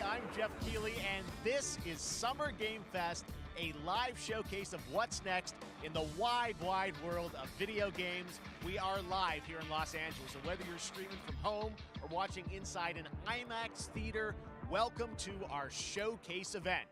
I'm Jeff Keighley, and this is Summer Game Fest, a live showcase of what's next in the wide, wide world of video games. We are live here in Los Angeles, so whether you're streaming from home or watching inside an IMAX theater, welcome to our showcase event.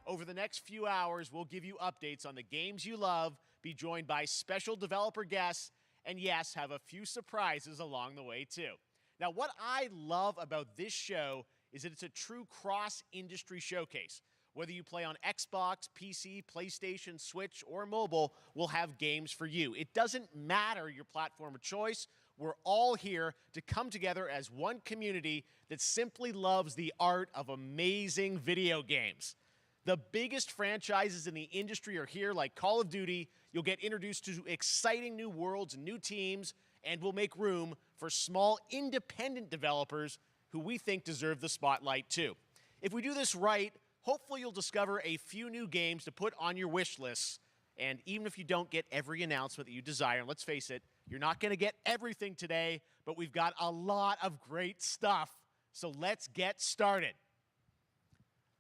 Over the next few hours, we'll give you updates on the games you love, be joined by special developer guests, and yes, have a few surprises along the way too. Now, what I love about this show is that it's a true cross-industry showcase. Whether you play on Xbox, PC, PlayStation, Switch, or mobile, we'll have games for you. It doesn't matter your platform of choice. We're all here to come together as one community that simply loves the art of amazing video games. The biggest franchises in the industry are here, like Call of Duty. You'll get introduced to exciting new worlds and new teams, and we'll make room for small independent developers who we think deserve the spotlight too. If we do this right, hopefully you'll discover a few new games to put on your wish lists. And even if you don't get every announcement that you desire, and let's face it, you're not going to get everything today, but we've got a lot of great stuff. So let's get started.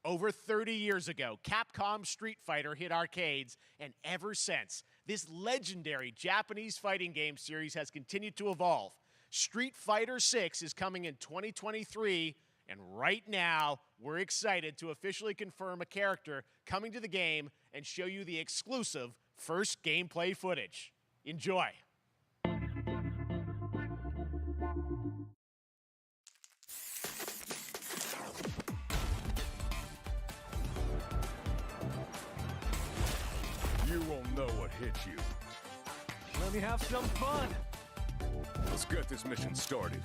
Over 30 years ago, Capcom's Street Fighter hit arcades, and ever since, this legendary Japanese fighting game series has continued to evolve. Street Fighter 6 is coming in 2023, and right now, we're excited to officially confirm a character coming to the game and show you the exclusive first gameplay footage. Enjoy. You won't know what hit you. Let me have some fun. Let's get this mission started.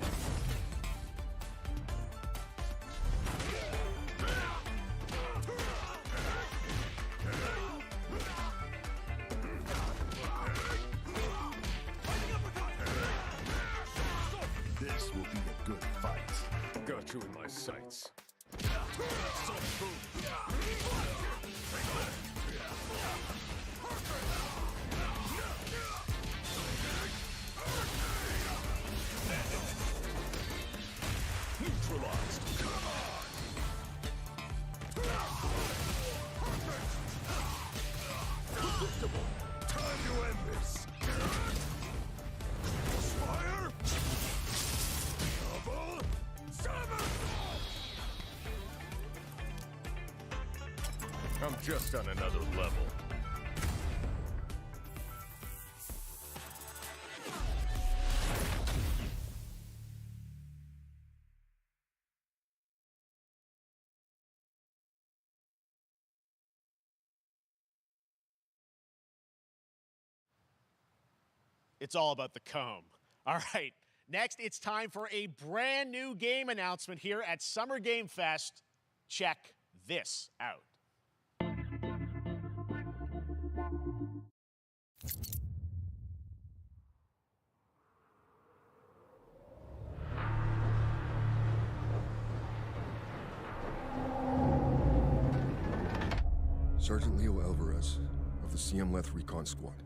This will be a good fight. Got you in my sights. Neutralized. Come on. Predictable. Time to end this. Fire. Double. Seven. I'm just on another level. It's all about the comb. All right, next it's time for a brand new game announcement here at Summer Game Fest. Check this out. Sergeant Leo Alvarez of the CM-Leth Recon Squad.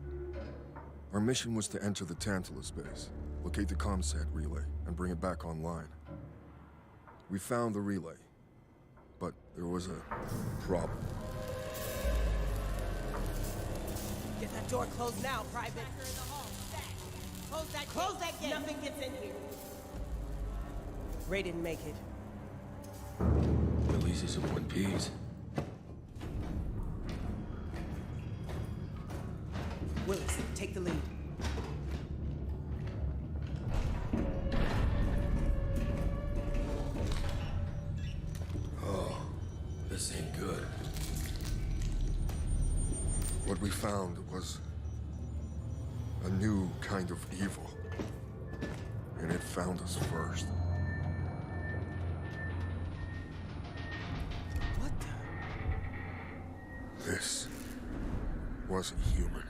Our mission was to enter the Tantalus base, locate the ComSat relay, and bring it back online. We found the relay, but there was a problem. Get that door closed now, Private. Close that gate. Nothing gets in here. Ray didn't make it. Releases of One Piece. Willis, take the lead. Oh, this ain't good. What we found was a new kind of evil. And it found us first. What the? This wasn't human.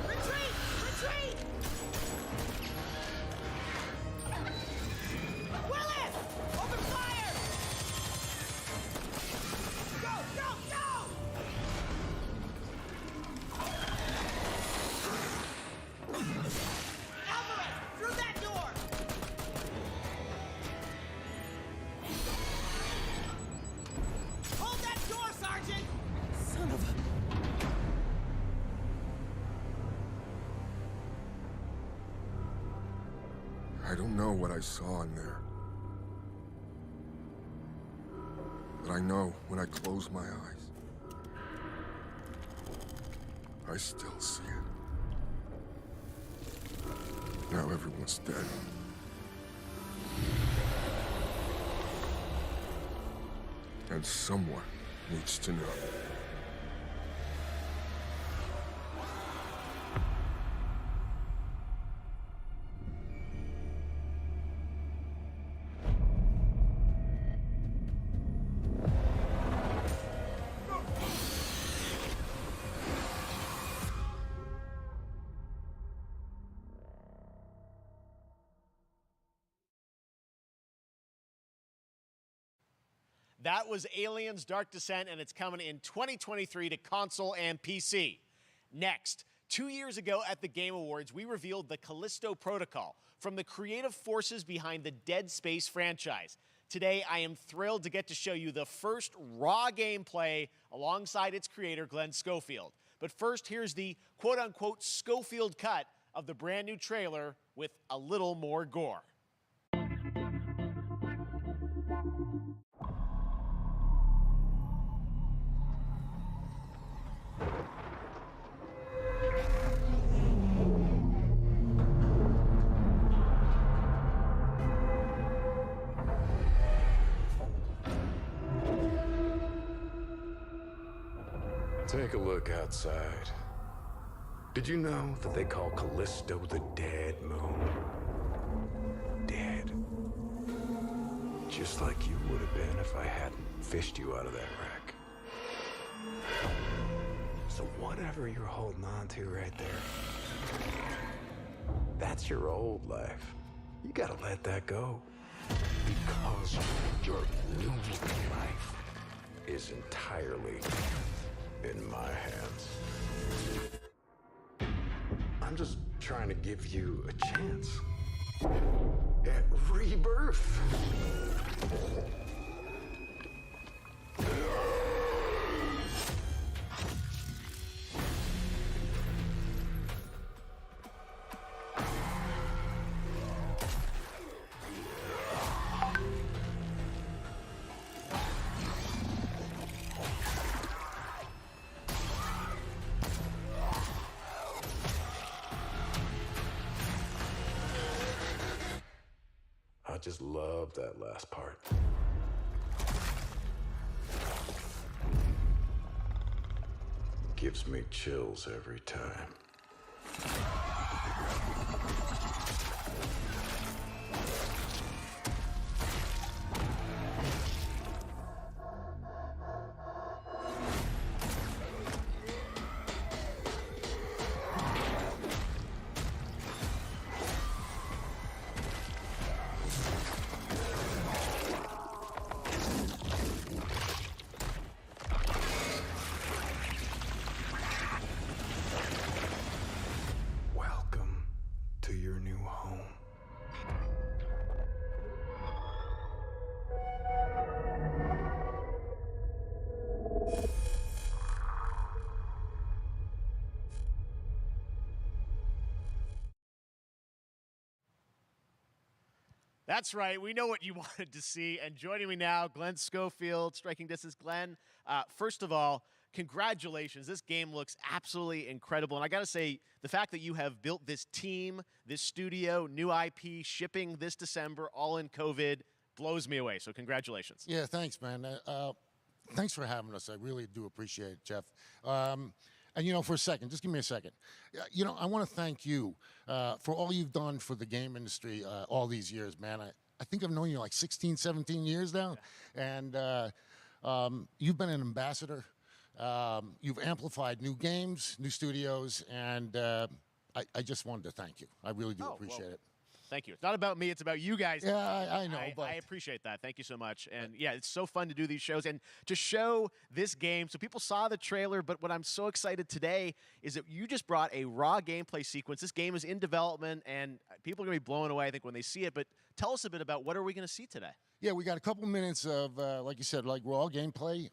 Retreat! Retreat! Willis! Open fire! Go, go, go! Alvarez, through that door! Hold that door, Sergeant! Son of a... I don't know what I saw in there. But I know when I close my eyes, I still see it. Now everyone's dead. And someone needs to know. That was Aliens Dark Descent, and it's coming in 2023 to console and PC. Next, 2 years ago at the Game Awards, we revealed the Callisto Protocol from the creative forces behind the Dead Space franchise. Today, I am thrilled to get to show you the first raw gameplay alongside its creator, Glenn Schofield. But first, here's the quote-unquote Schofield cut of the brand new trailer with a little more gore. Take a look outside. Did you know that they call Callisto the Dead Moon? Dead. Just like you would have been if I hadn't fished you out of that wreck. So whatever you're holding on to right there, that's your old life. You gotta let that go. Because your new life is entirely in my hands. I'm just trying to give you a chance at rebirth. I just love that last part. Gives me chills every time. That's right. We know what you wanted to see. And joining me now, Glenn Schofield, Striking Distance. Glenn, first of all, congratulations. This game looks absolutely incredible. And I got to say, the fact that you have built this team, this studio, new IP, shipping this December, all in COVID, blows me away. So congratulations. Yeah, thanks, man. Thanks for having us. I really do appreciate it, Jeff. And, you know, for a second, just give me a second. You know, I want to thank you for all you've done for the game industry all these years, man. I think I've known you like 16, 17 years now. Yeah. And you've been an ambassador. You've amplified new games, new studios, and I just wanted to thank you. I really do appreciate it. Thank you. It's not about me. It's about you guys. Yeah, I know. I appreciate that. Thank you so much. And yeah, it's so fun to do these shows and to show this game. So people saw the trailer, but what I'm so excited today is that you just brought a raw gameplay sequence. This game is in development, and people are going to be blown away, I think, when they see it. But tell us a bit about what are we going to see today? Yeah, we got a couple minutes of, like you said, like raw gameplay.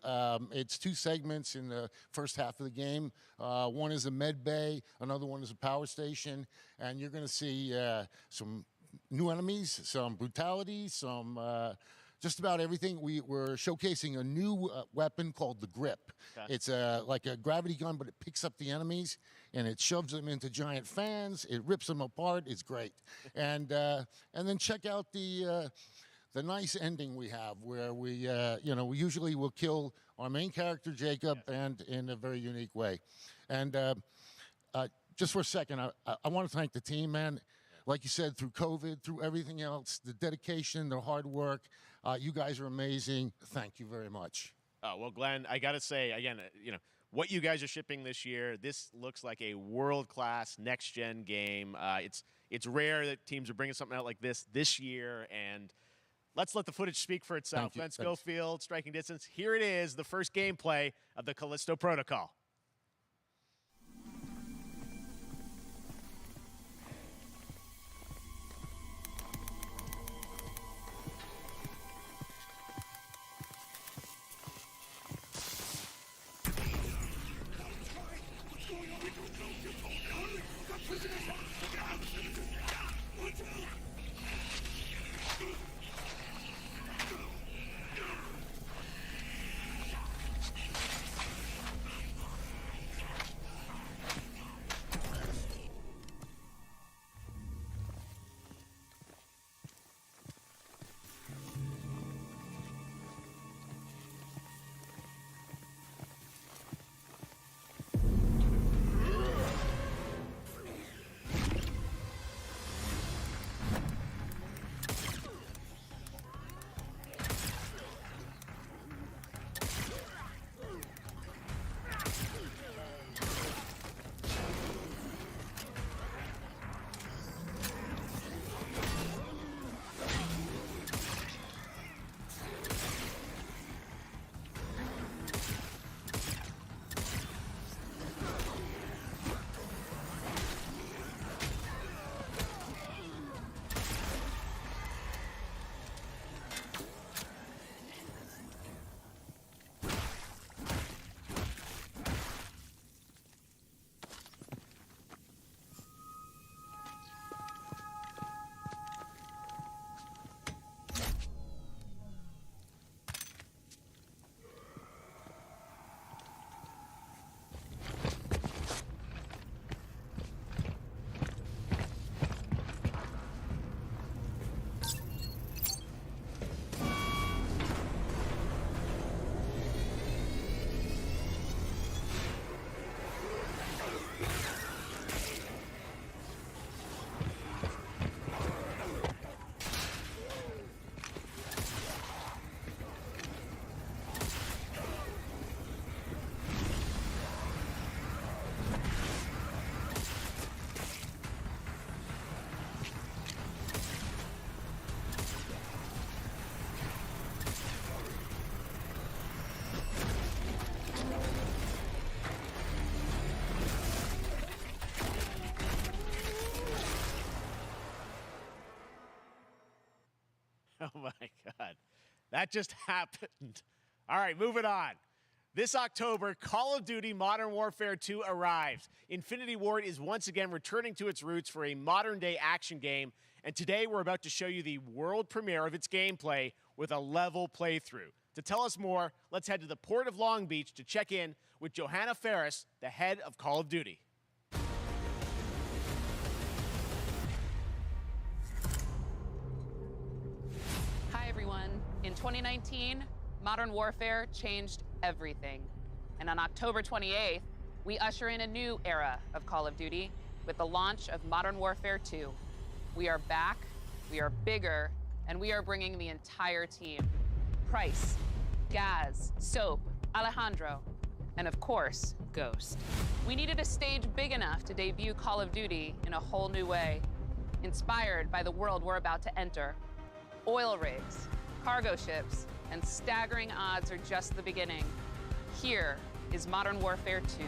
It's 2 segments in the first half of the game. One is a med bay, another one is a power station, and you're going to see some new enemies, some brutality, some just about everything. We're showcasing a new weapon called the Grip. Okay. It's like a gravity gun, but it picks up the enemies and it shoves them into giant fans. It rips them apart. It's great. And then check out the nice ending we have, where we, you know, we usually will kill our main character, Jacob, and in a very unique way. And just for a second, I want to thank the team, man. Like you said, through COVID, through everything else, the dedication, the hard work, you guys are amazing. Thank you very much. Well, Glenn, I got to say, again, you know, what you guys are shipping this year, this looks like a world-class next-gen game. It's rare that teams are bringing something out like this year, and let's let the footage speak for itself. Glenn Schofield, Striking Distance. Here it is, the first gameplay of the Callisto Protocol. Oh, my God. That just happened. All right, moving on. This October, Call of Duty Modern Warfare 2 arrives. Infinity Ward is once again returning to its roots for a modern-day action game, and today we're about to show you the world premiere of its gameplay with a level playthrough. To tell us more, let's head to the port of Long Beach to check in with Johanna Ferris, the head of Call of Duty. Hi everyone. In 2019, modern warfare changed everything. And on October 28th, we usher in a new era of Call of Duty with the launch of Modern Warfare 2. We are back, we are bigger, and we are bringing the entire team. Price, Gaz, Soap, Alejandro, and of course, Ghost. We needed a stage big enough to debut Call of Duty in a whole new way, inspired by the world we're about to enter. Oil rigs, cargo ships, and staggering odds are just the beginning. Here is Modern Warfare 2.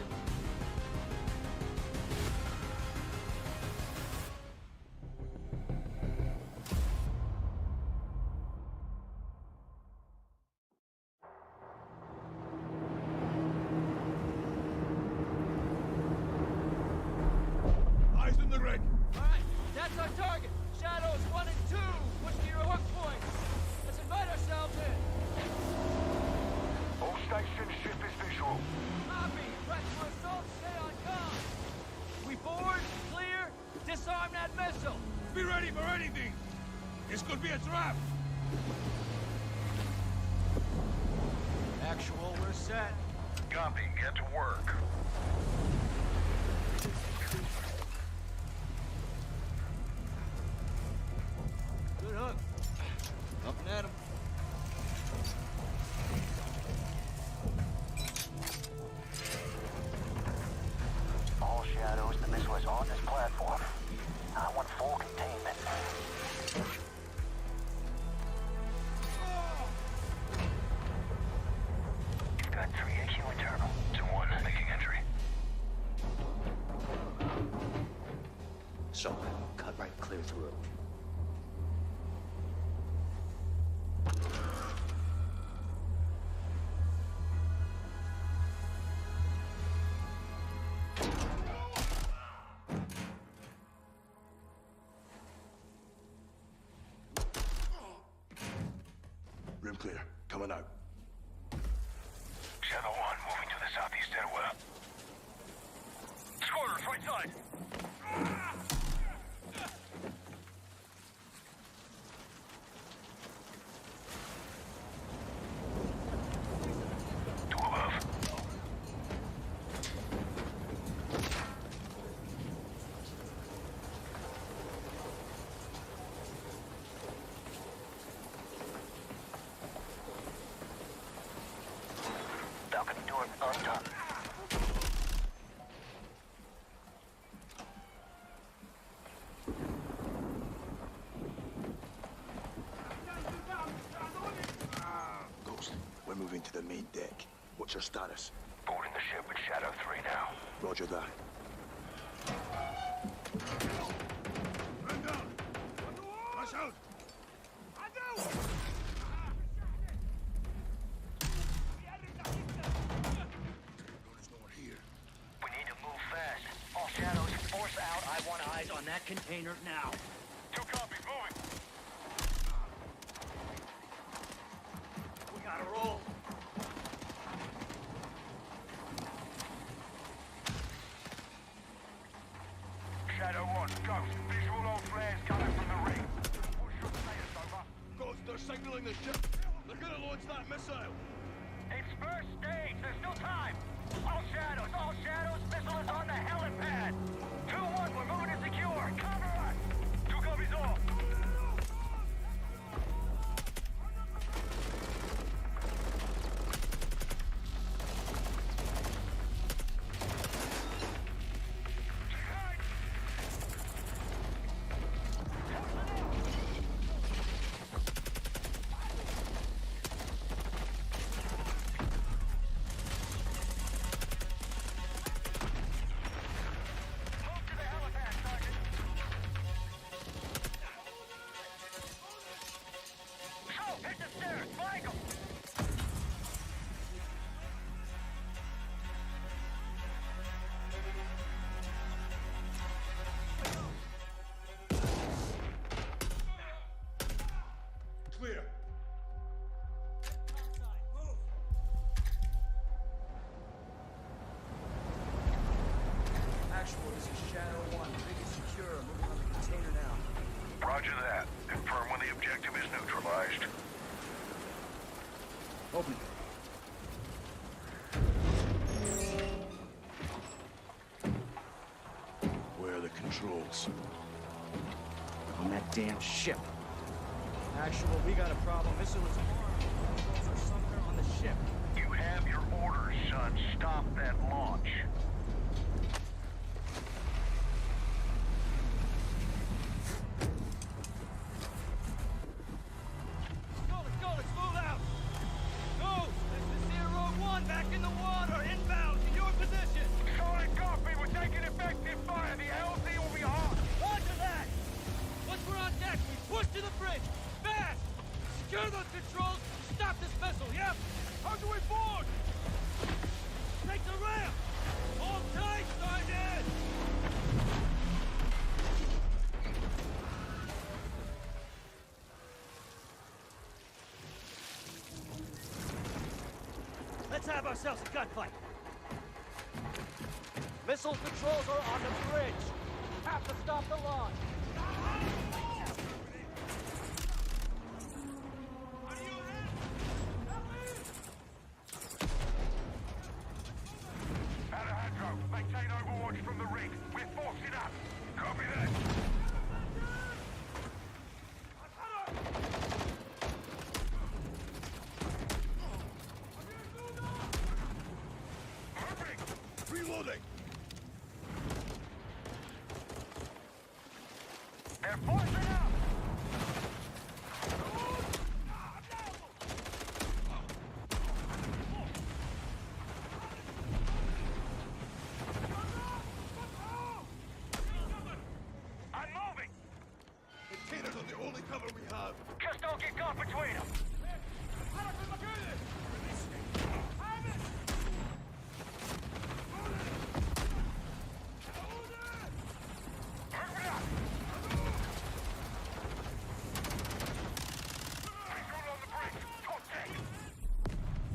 Eyes in the red. All right, that's our target. Shadows 1 and 2. Push to your hook point. Let's invite ourselves in. All station ship is visual. Copy. Press for assault. Stay on comm. We board, clear, disarm that missile. Be ready for anything. This could be a trap. Actual, we're set. Copy, get to work. Good hook. Up and at him. All shadows, the missile is on this platform. I want full containment. You've got 3 AQ internal. 2-1, making entry. So, cut right clear through. Room clear. Coming out. Shadow 1, moving to the southeast stairwell. Scorers, right side. Two above. Balcony door undone. Ghost, we're moving to the main deck. What's your status? Boarding the ship with Shadow 3 now. Roger that. Man down. Rush out. We need to move fast. All shadows, force out. I want eyes on that container now. 2 copies, moving. We gotta roll. Shadow 1, Ghost. Visual on flares coming from the ring. What's your status, over? Ghost, they're signaling the ship. They're gonna launch that missile. It's first stage. There's still time. All shadows. Missile is on the helipad. 2-1, we're moving to secure. Cover us. 2 copies all. Move to the helipad, Sergeant. neutralized. Open it. Where are the controls? On that damn ship. Actual, we got a problem. Missile is armed. Controls are somewhere on the ship. You have your orders, son. Stop that launch. Let's move out! Go! This is Zero 1 back in the water, inbound, in your position! Solid copy, we're taking effective fire. The LZ will be hot. Roger that! Once we're on deck, we push to the bridge! Fast! Secure those controls! Stop this missile, yep! How do we board? Take the ramp! Hold tight, Sergeant! Let's have ourselves a gunfight! Missile controls are on the bridge! Have to stop the launch! Alejandro, maintain overwatch from the rig. We're forcing up. Copy that. Reloading! They're forcing up. I'm moving. Containers are the only cover we have. Just don't get caught between them. Hurry up. Recruit on the bridge. Contact.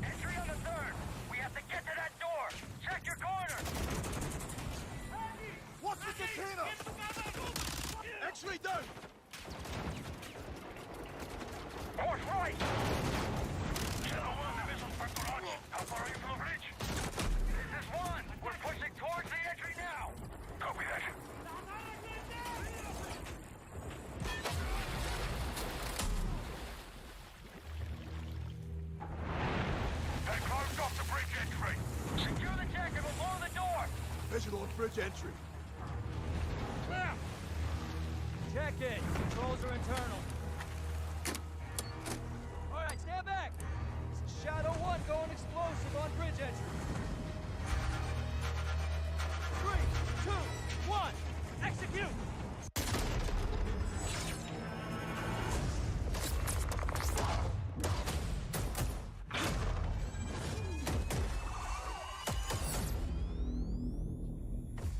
Entry on the third. We have to get to that door. Check your corner. What's the container? X-ray down! Course right. Zero 1, the missile's for garage. How far are you from the bridge? This is 1. We're pushing towards the entry now. Copy that. They closed off the bridge entry. Secure the deck and we'll blow the door. Visual on bridge entry. Check it. Controls are internal. All right, stand back. This is Shadow 1 going explosive on bridge entry. 3, 2, 1. Execute.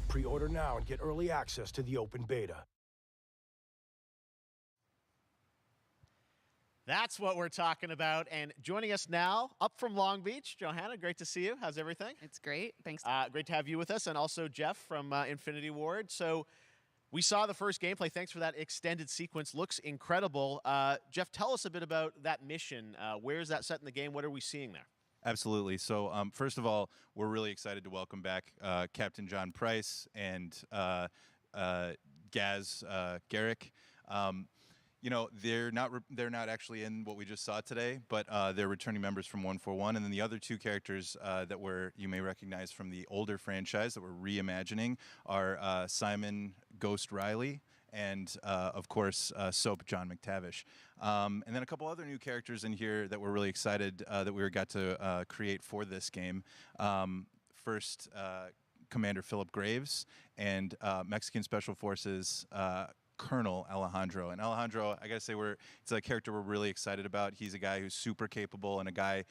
Pre-order now and get early access to the open beta. That's what we're talking about. And joining us now, up from Long Beach, Johanna, great to see you. How's everything? It's great. Thanks. Great to have you with us. And also Jeff from Infinity Ward. So we saw the first gameplay. Thanks for that extended sequence. Looks incredible. Jeff, tell us a bit about that mission. Where is that set in the game? What are we seeing there? Absolutely. So first of all, we're really excited to welcome back Captain John Price and Gaz Garrick. You know, they're not actually in what we just saw today, but they're returning members from 141, and then the other two characters that you may recognize from the older franchise that we're reimagining are Simon Ghost Riley and of course Soap John McTavish, and then a couple other new characters in here that we're really excited that we got to create for this game. First, Commander Philip Graves and Mexican Special Forces Colonel Alejandro. And Alejandro, I gotta say, it's a character we're really excited about. He's a guy who's super capable and a guy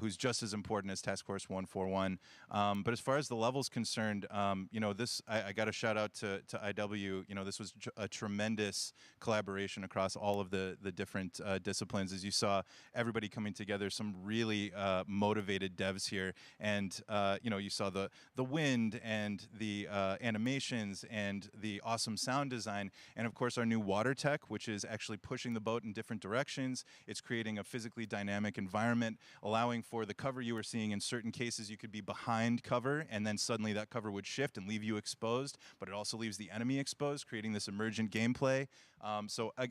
who's just as important as Task Force 141. But as far as the level's concerned, you know, I got to shout out to IW. You know, this was a tremendous collaboration across all of the different disciplines. As you saw, everybody coming together, some really motivated devs here. And, you know, you saw the wind and the animations and the awesome sound design. And of course, our new water tech, which is actually pushing the boat in different directions. It's creating a physically dynamic environment, allowing for the cover you were seeing. In certain cases, you could be behind cover, and then suddenly that cover would shift and leave you exposed, but it also leaves the enemy exposed, creating this emergent gameplay.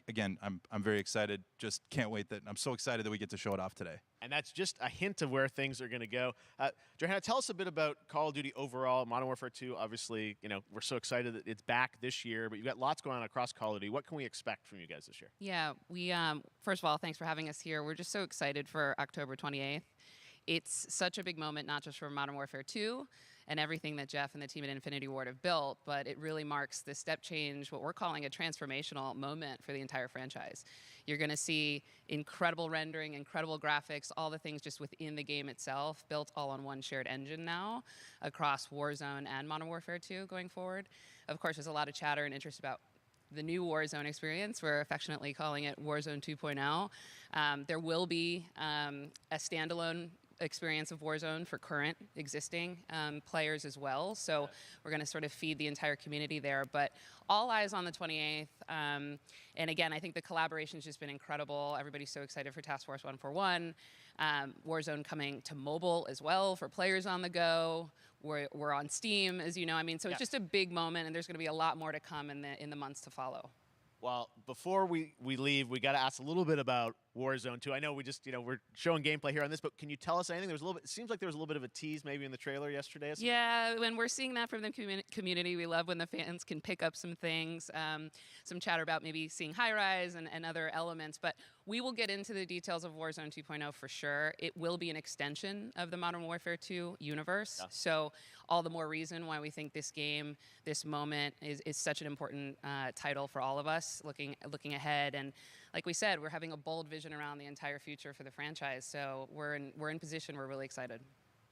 Again, I'm very excited. Just can't wait I'm so excited that we get to show it off today. And that's just a hint of where things are going to go. Johanna, tell us a bit about Call of Duty overall. Modern Warfare 2, obviously, we're so excited that it's back this year, but you've got lots going on across Call of Duty. What can we expect from you guys this year? Yeah, we first of all, thanks for having us here. We're just so excited for October 28th. It's such a big moment, not just for Modern Warfare 2 and everything that Jeff and the team at Infinity Ward have built, but it really marks the step change, what we're calling a transformational moment for the entire franchise. You're going to see incredible rendering, incredible graphics, all the things just within the game itself, built all on one shared engine now across Warzone and Modern Warfare 2 going forward. Of course, there's a lot of chatter and interest about the new Warzone experience. We're affectionately calling it Warzone 2.0. There will be a standalone experience of Warzone for current existing players as well. So we're going to sort of feed the entire community there. But all eyes on the 28th. And again, I think the collaboration's just been incredible. Everybody's so excited for Task Force 141. Warzone coming to mobile as well for players on the go. We're on Steam, as you know. I mean, so it's just a big moment, and there's going to be a lot more to come in the months to follow. Well, before we leave, we got to ask a little bit about Warzone 2. I know we just, we're showing gameplay here on this, but can you tell us anything? There's a little bit. It seems like there was a little bit of a tease maybe in the trailer yesterday. Yeah, when we're seeing that from the community, we love when the fans can pick up some things, some chatter about maybe seeing high-rise and other elements. But we will get into the details of Warzone 2.0 for sure. It will be an extension of the Modern Warfare 2 universe. Yeah. So all the more reason why we think this game, this moment, is such an important title for all of us looking ahead. And like we said, we're having a bold vision around the entire future for the franchise. So we're in position. We're really excited.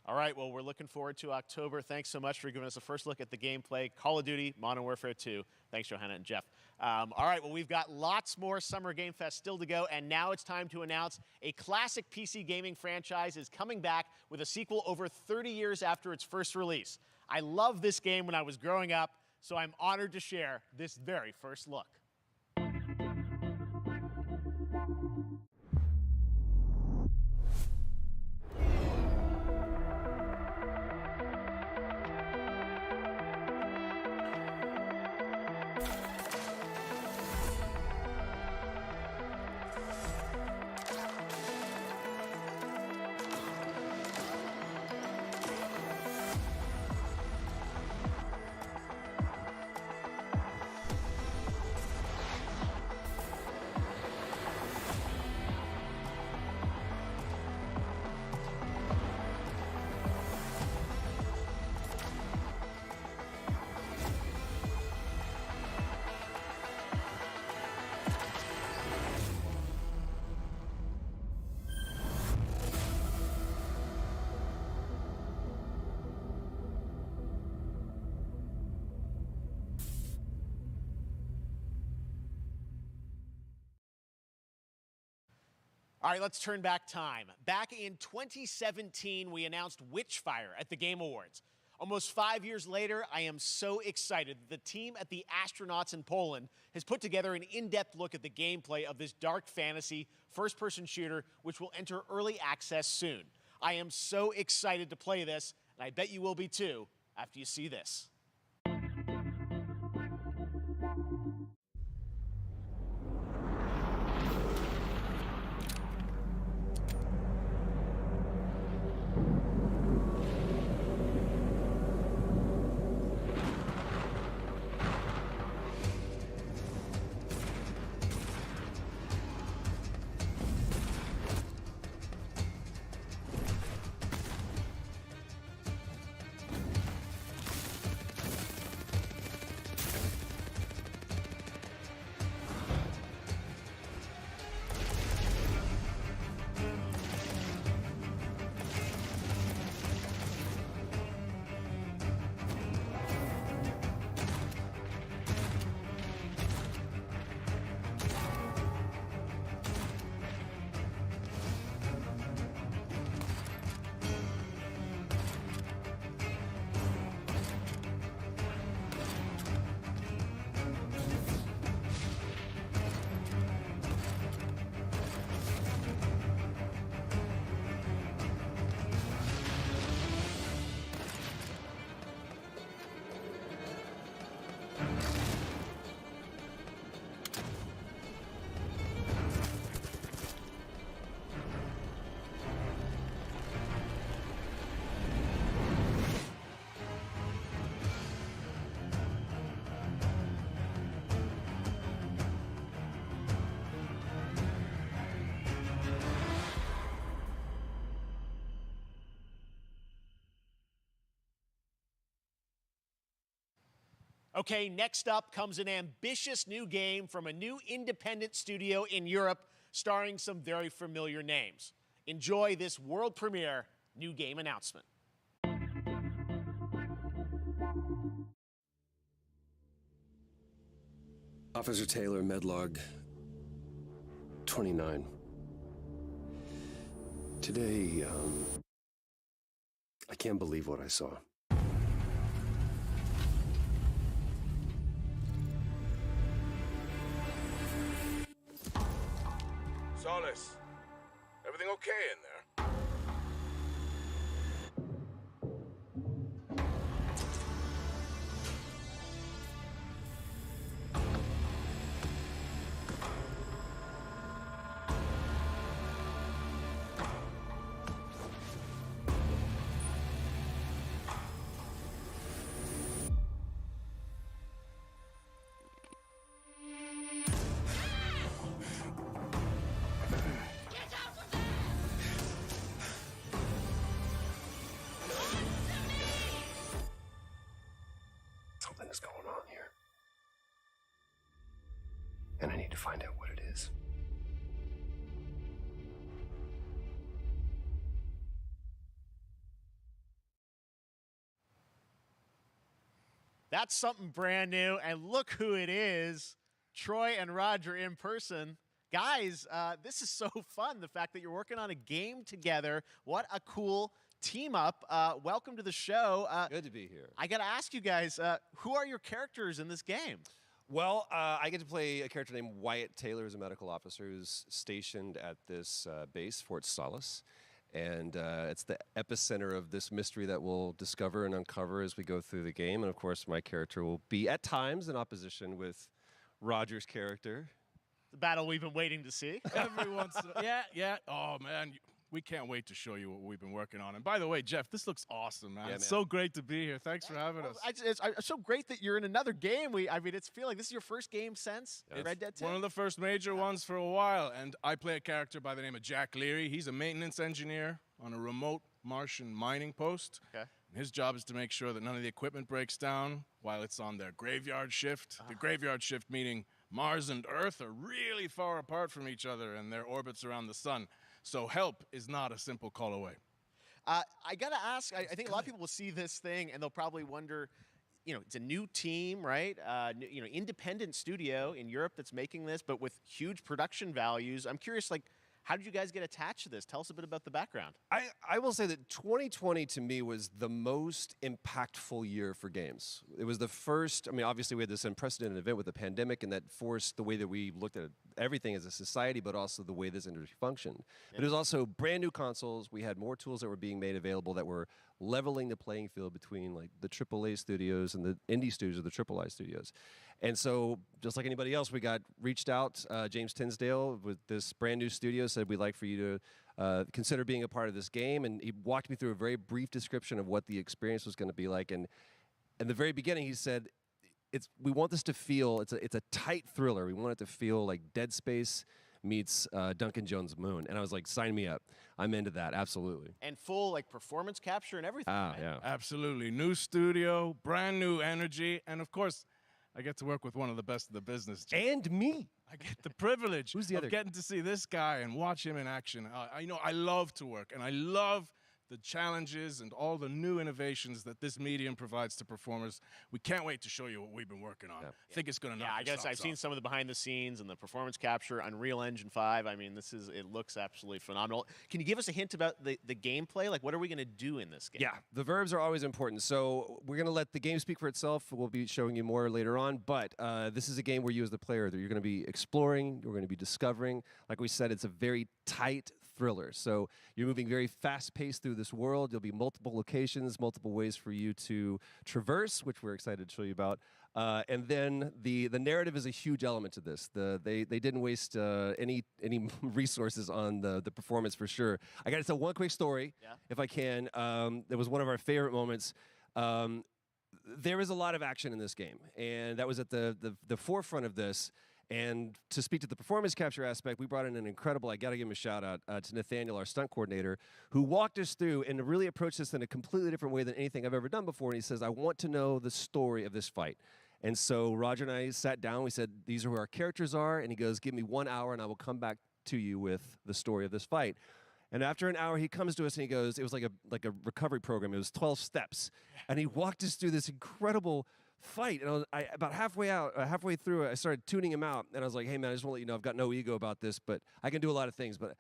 All right, well, we're looking forward to October. Thanks so much for giving us a first look at the gameplay. Call of Duty, Modern Warfare 2. Thanks, Johanna and Jeff. All right, well, we've got lots more Summer Game Fest still to go, and now it's time to announce a classic PC gaming franchise is coming back with a sequel over 30 years after its first release. I loved this game when I was growing up, so I'm honored to share this very first look. All right, let's turn back time. Back in 2017, we announced Witchfire at the Game Awards. Almost 5 years later, I am so excited that the team at the Astronauts in Poland has put together an in-depth look at the gameplay of this dark fantasy first-person shooter, which will enter early access soon. I am so excited to play this, and I bet you will be too after you see this. Okay, next up comes an ambitious new game from a new independent studio in Europe starring some very familiar names. Enjoy this world premiere new game announcement. Officer Taylor, Medlog 29. Today, I can't believe what I saw. Solace, everything okay in there? Something's going on here. And I need to find out what it is. That's something brand new, and look who it is. Troy and Roger in person. Guys, this is so fun, the fact that you're working on a game together. What a cool team up. Welcome to the show. Good to be here. I got to ask you guys, who are your characters in this game? Well, I get to play a character named Wyatt Taylor, who's a medical officer who's stationed at this base, Fort Solace. And it's the epicenter of this mystery that we'll discover and uncover as we go through the game. And of course, my character will be at times in opposition with Roger's character. The battle we've been waiting to see. Every once in yeah. Oh, man. We can't wait to show you what we've been working on. And by the way, Jeff, this looks awesome, man. Yeah, It's man. so great to be here. Thanks for having us. It's so great that you're in another game. I mean, it's feeling like this is your first game since Red Dead 2. One of the first major ones for a while. And I play a character by the name of Jack Leary. He's a maintenance engineer on a remote Martian mining post. Okay. And his job is to make sure that none of the equipment breaks down while it's on their graveyard shift. The graveyard shift meaning Mars and Earth are really far apart from each other and their orbits around the sun. So help is not a simple call away. I got to ask, I think a lot of people will see this thing and they'll probably wonder, it's a new team, right? Independent studio in Europe that's making this, but with huge production values. I'm curious, how did you guys get attached to this? Tell us a bit about the background. I will say that 2020 to me was the most impactful year for games. It was the first, obviously we had this unprecedented event with the pandemic and that forced the way that we looked at everything as a society, but also the way this industry functioned. But it was also brand new consoles. We had more tools that were being made available that were leveling the playing field between the AAA studios and the indie studios or the AAA studios. And so, just like anybody else, we got reached out. James Tinsdale with this brand new studio said, we'd like for you to consider being a part of this game. And he walked me through a very brief description of what the experience was going to be like. And in the very beginning, he said, we want this to feel, it's a tight thriller. We want it to feel like Dead Space meets Duncan Jones' Moon. And I was like, sign me up. I'm into that, absolutely. And full performance capture and everything. Ah, right? yeah. Absolutely. New studio, brand new energy, and of course, I get to work with one of the best in the business. And me. I get the privilege Who's the other? of getting to see this guy and watch him in action. I love to work, and I love the challenges and all the new innovations that this medium provides to performers. We can't wait to show you what we've been working on. I think it's going to knock I your guess I've socks seen off. some of the behind the scenes and the performance capture, Unreal Engine 5. I mean, it looks absolutely phenomenal. Can you give us a hint about the gameplay? What are we going to do in this game? Yeah, the verbs are always important. So we're going to let the game speak for itself. We'll be showing you more later on. But this is a game where you as the player, that you're going to be exploring, you're going to be discovering. Like we said, it's a very tight thriller. So you're moving very fast-paced through this world. There'll be multiple locations, multiple ways for you to traverse, which we're excited to show you about. And then the narrative is a huge element to this. They didn't waste any resources on the performance for sure. I got to tell one quick story, if I can. It was one of our favorite moments. There is a lot of action in this game, and that was at the forefront of this. And to speak to the performance capture aspect, we brought in an incredible, I got to give him a shout out to Nathaniel, our stunt coordinator, who walked us through and really approached this in a completely different way than anything I've ever done before. And he says, I want to know the story of this fight. And so Roger and I sat down. We said, these are who our characters are. And he goes, give me 1 hour and I will come back to you with the story of this fight. And after an hour, he comes to us and he goes, it was like a recovery program. It was 12 steps. And he walked us through this incredible fight. And about halfway through, I started tuning him out. And I was like, hey, man, I just want to let you know I've got no ego about this, but I can do a lot of things, but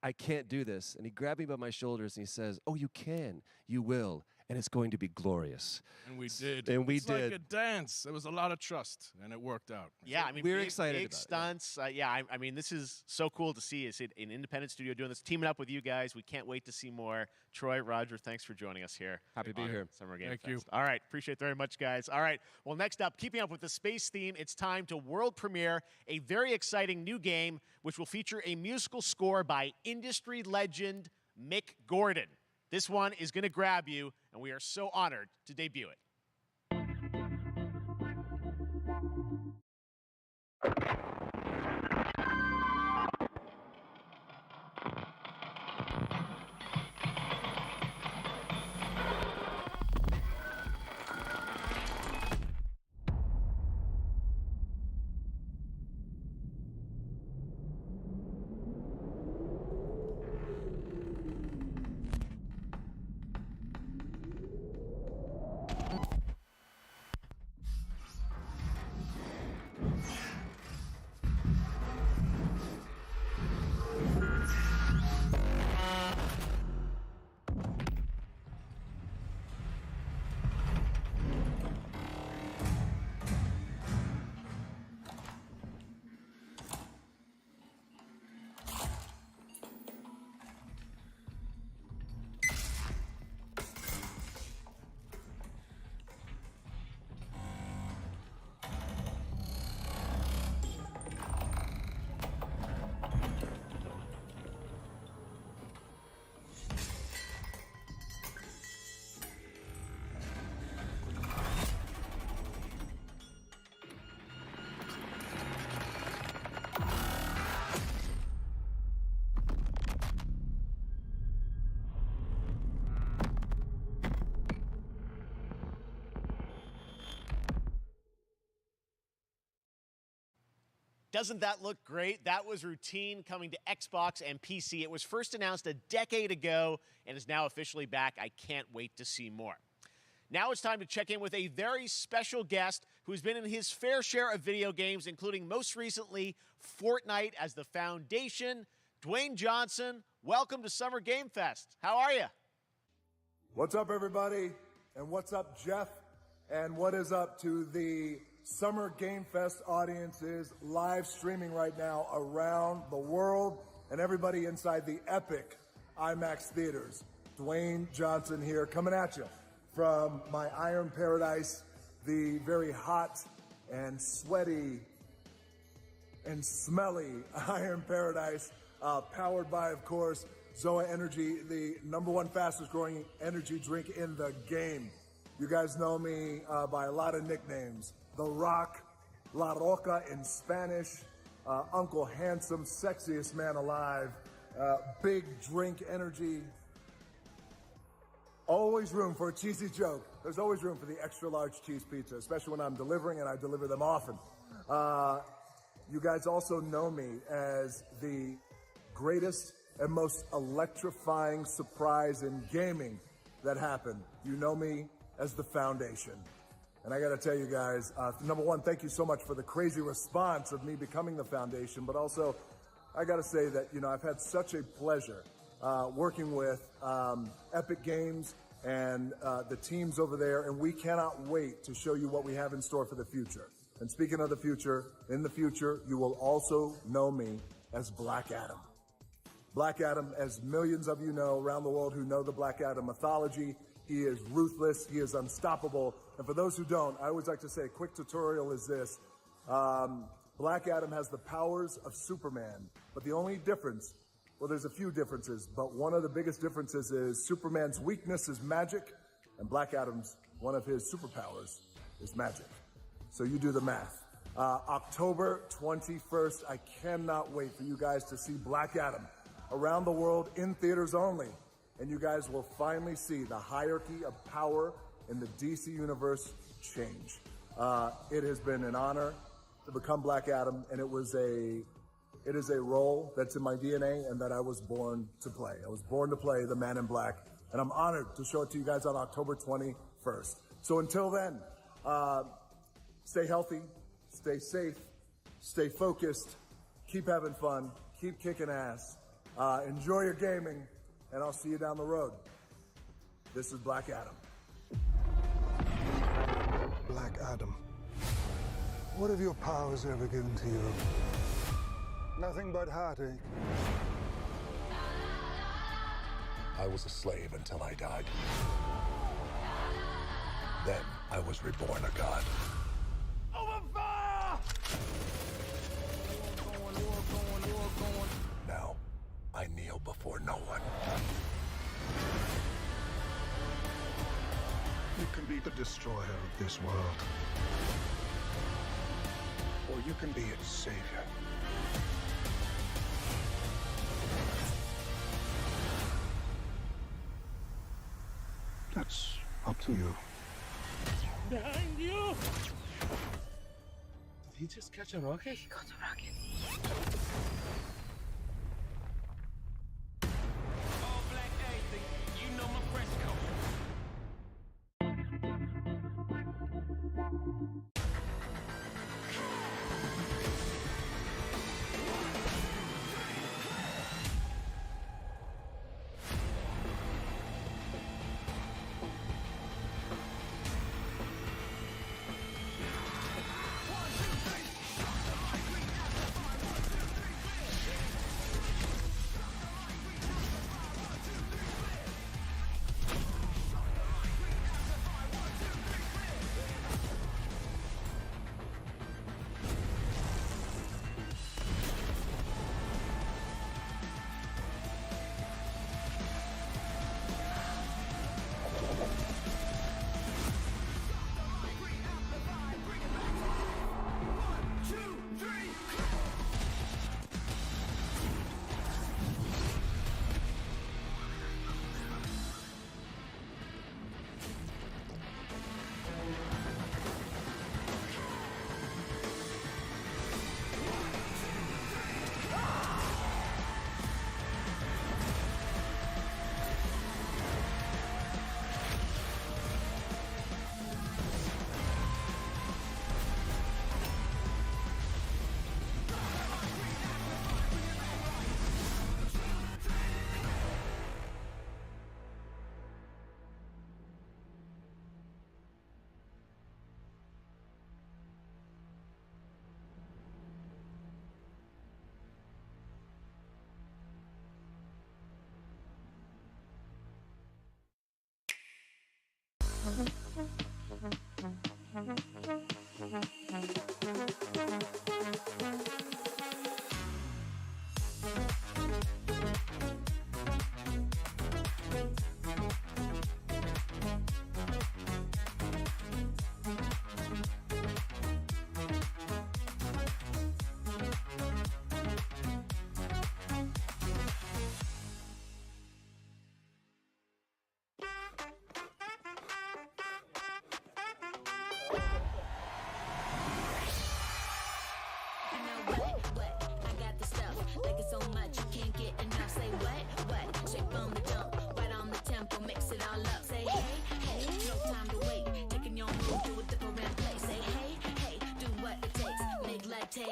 I can't do this. And he grabbed me by my shoulders and he says, oh, you can. You will. And it's going to be glorious. And we did. And we it's did. Like a dance. There was a lot of trust, and it worked out. Yeah, I mean, we're excited big about stunts. I mean, this is so cool to see. It's an independent studio doing this, teaming up with you guys. We can't wait to see more. Troy, Roger, thanks for joining us here. Happy to be here. Summer Game Thank Fest. you. All right, appreciate it very much, guys. All right, well, next up, keeping up with the space theme, it's time to world premiere a very exciting new game, which will feature a musical score by industry legend Mick Gordon. This one is going to grab you, and we are so honored to debut it. Doesn't that look great? That was Routine coming to Xbox and PC. It was first announced a decade ago and is now officially back. I can't wait to see more. Now it's time to check in with a very special guest who's been in his fair share of video games, including most recently Fortnite as the Foundation. Dwayne Johnson, welcome to Summer Game Fest. How are you? What's up, everybody? And what's up, Jeff? And what is up to the Summer Game Fest audiences live streaming right now around the world and everybody inside the epic IMAX theaters. Dwayne Johnson here, coming at you from my Iron Paradise, the very hot and sweaty and smelly Iron Paradise, powered by, of course, Zoa Energy, the #1 fastest growing energy drink in the game. You guys know me by a lot of nicknames. The Rock, La Roca in Spanish, Uncle Handsome, sexiest man alive, big drink energy. Always room for a cheesy joke. There's always room for the extra large cheese pizza, especially when I'm delivering, and I deliver them often. You guys also know me as the greatest and most electrifying surprise in gaming that happened. You know me as the Foundation. And I got to tell you guys, #1, thank you so much for the crazy response of me becoming the Foundation. But also, I got to say that, I've had such a pleasure working with Epic Games and the teams over there. And we cannot wait to show you what we have in store for the future. And speaking of the future, in the future, you will also know me as Black Adam. Black Adam, as millions of you know around the world who know the Black Adam mythology, he is ruthless, he is unstoppable. And for those who don't, I always like to say a quick tutorial is this. Black Adam has the powers of Superman, but the only difference, well, there's a few differences, but one of the biggest differences is Superman's weakness is magic, and Black Adam's, one of his superpowers is magic. So you do the math. October 21st, I cannot wait for you guys to see Black Adam around the world in theaters only. And you guys will finally see the hierarchy of power in the DC universe change. It has been an honor to become Black Adam, and it is a role that's in my DNA and that I was born to play. I was born to play the Man in Black, and I'm honored to show it to you guys on October 21st. So until then, stay healthy, stay safe, stay focused, keep having fun, keep kicking ass, enjoy your gaming, and I'll see you down the road. This is Black Adam. Black Adam, what have your powers ever given to you? Nothing but heartache. I was a slave until I died. Then I was reborn a god. Open fire! Now, I kneel before no one. You can be the destroyer of this world. Or you can be its savior. That's up to you. Behind you! Did he just catch a rocket? He caught a rocket. All black anything, you know my fresh coat.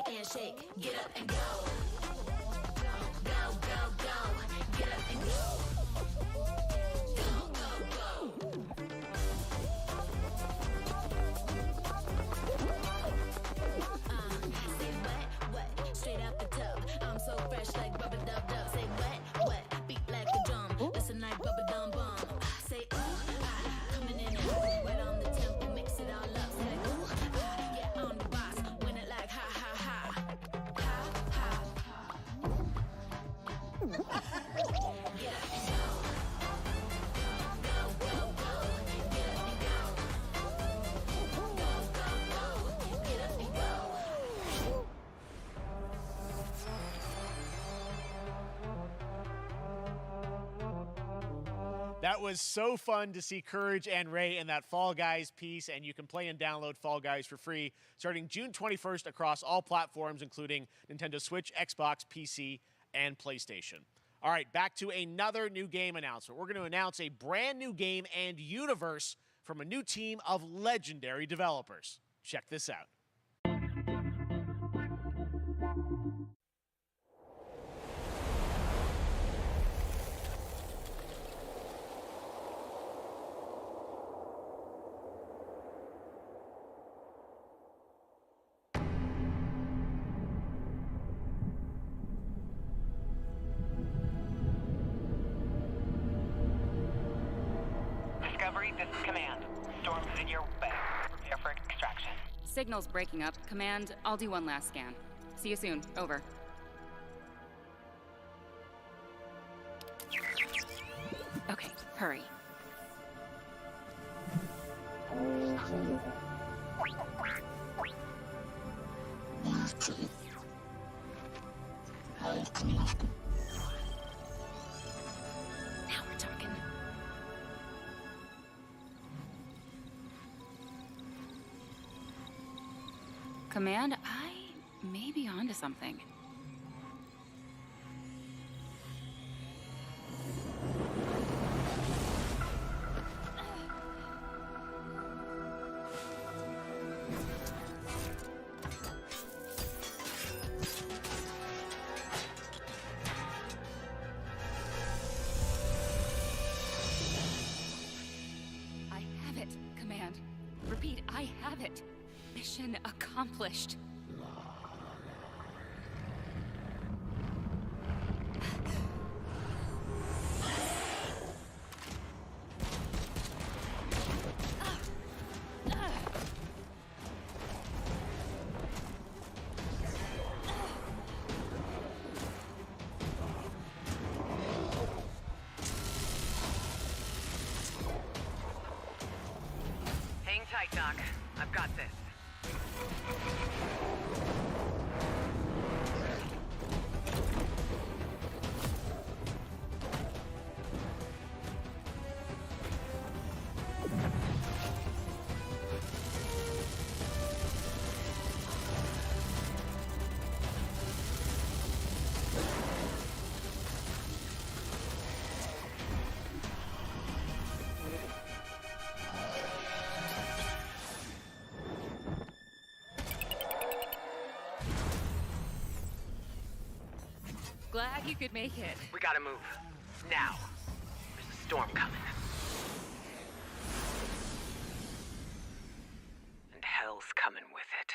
And shake, get up and go. Go, go, go. Get up and go. Go, go, go. Say what? Straight out the tub. I'm so fresh like rubber dub dub. Say what? Beat like a drum. Listen like rubber dum bum. Say coming in and right on the tempo, mix it all up. Say ooh, yeah, I'm the boss. Win it like ha ha ha. Ha ha. That was so fun to see Courage and Ray in that Fall Guys piece, and you can play and download Fall Guys for free starting June 21st across all platforms, including Nintendo Switch, Xbox, PC, and PlayStation. All right, back to another new game announcement. We're going to announce a brand new game and universe from a new team of legendary developers. Check this out. Discovery, this is Command. Storm's in your way. Prepare for extraction. Signal's breaking up. Command, I'll do one last scan. See you soon. Over. Okay, hurry. Now we're talking. Command, I may be onto something. I have it, Command. Repeat, I have it. Mission accomplished. Hang tight, Doc. I've got this. Glad you could make it. We gotta move. Now. There's a storm coming. And hell's coming with it.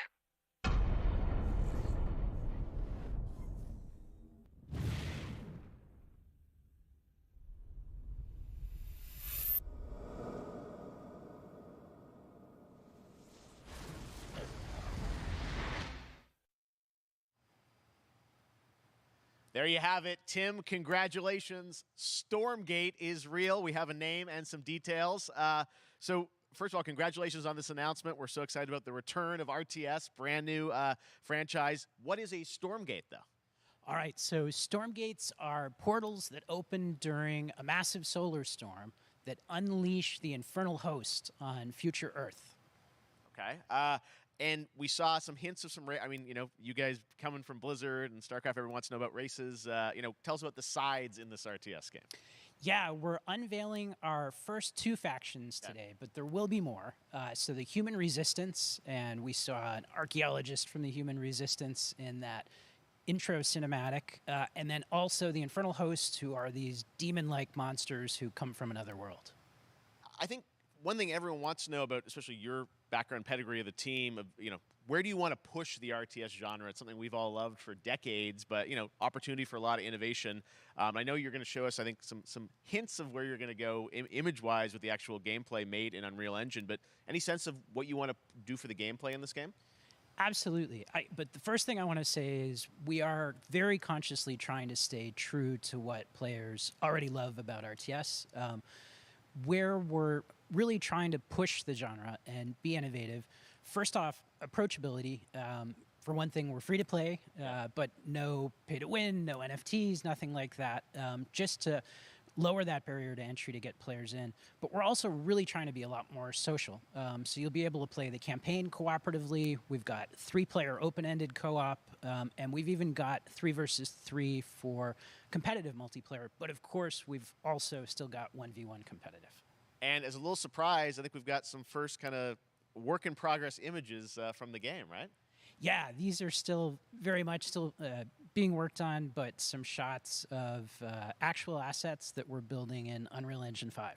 There you have it. Tim, congratulations. Stormgate is real. We have a name and some details. So first of all, congratulations on this announcement. We're so excited about the return of RTS, brand new franchise. What is a Stormgate, though? All right, so Stormgates are portals that open during a massive solar storm that unleash the infernal host on future Earth. Okay. And we saw some hints of some, I mean, you know, you guys coming from Blizzard and StarCraft, everyone wants to know about races. You know, tell us about the sides in this RTS game. Yeah, we're unveiling our first 2 factions today, but there will be more. So the Human Resistance, and we saw an archaeologist from the Human Resistance in that intro cinematic, and then also the Infernal Hosts, who are these demon-like monsters who come from another world. I think one thing everyone wants to know about, especially your background pedigree of the team, of, you know, where do you want to push the RTS genre? It's something we've all loved for decades, but, you know, opportunity for a lot of innovation. I know you're going to show us, I think, some hints of where you're going to go image-wise with the actual gameplay made in Unreal Engine, but any sense of what you want to do for the gameplay in this game? Absolutely. But the first thing I want to say is we are very consciously trying to stay true to what players already love about RTS. Where we're really trying to push the genre and be innovative. First off, approachability. For one thing, we're free to play, but no pay to win, no NFTs, nothing like that. Just to lower that barrier to entry to get players in. But we're also really trying to be a lot more social. So you'll be able to play the campaign cooperatively. We've got 3-player open-ended co-op, and we've even got 3 versus 3 for competitive multiplayer. But of course, we've also still got 1v1 competitive. And as a little surprise, I think we've got some first kind of work-in-progress images from the game, right? Yeah, these are still very much still being worked on, but some shots of actual assets that we're building in Unreal Engine 5.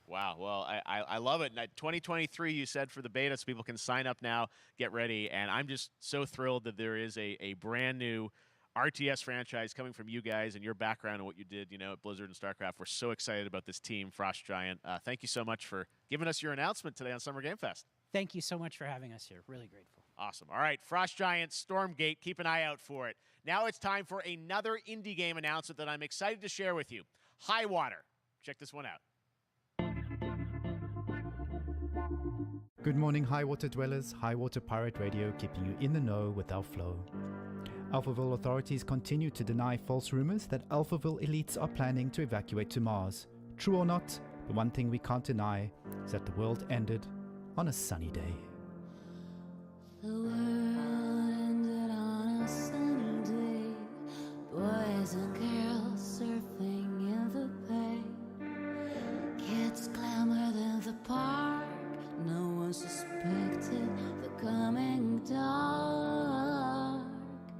Wow, well, I love it. 2023, you said, for the beta, so people can sign up now, get ready, and I'm just so thrilled that there is a brand new RTS franchise coming from you guys and your background and what you did, at Blizzard and StarCraft. We're so excited about this team, Frost Giant. Thank you so much for giving us your announcement today on Summer Game Fest. Thank you so much for having us here. Really grateful. Awesome. All right, Frost Giant, Stormgate, keep an eye out for it. Now it's time for another indie game announcement that I'm excited to share with you. Highwater. Check this one out. Good morning, Highwater dwellers. Highwater Pirate Radio keeping you in the know with our flow. Alphaville authorities continue to deny false rumors that Alphaville elites are planning to evacuate to Mars. True or not, the one thing we can't deny is that the world ended on a sunny day. The world ended on a sunny day. Boys and girls surfing in the bay. Kids clamored in the park. No one suspected the coming dark.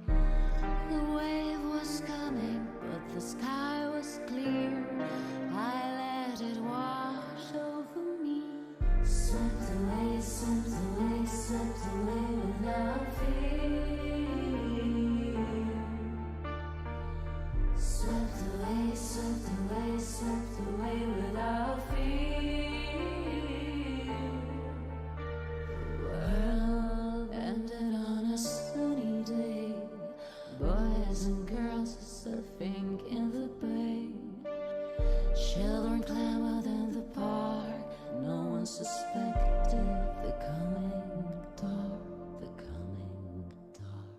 The wave was coming, but the sky was clear. I let it wash over me. Swept away, swept away, swept away without fear. Swept away, swept away, swept away without fear. The world ended on a sunny day. Boys and girls surfing in the bay. Children clamored in the park. No one suspected the coming dark, the coming dark.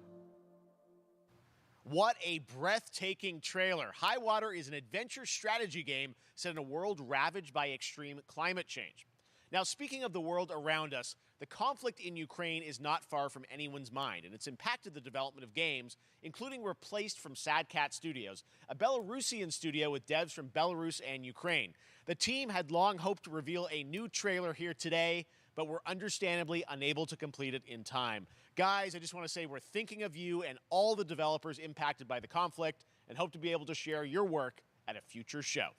What a breathtaking trailer. Highwater is an adventure strategy game set in a world ravaged by extreme climate change. Now, speaking of the world around us, the conflict in Ukraine is not far from anyone's mind, and it's impacted the development of games, including Replaced from Sad Cat Studios, a Belarusian studio with devs from Belarus and Ukraine. The team had long hoped to reveal a new trailer here today, but were understandably unable to complete it in time. Guys, I just want to say we're thinking of you and all the developers impacted by the conflict, and hope to be able to share your work at a future show.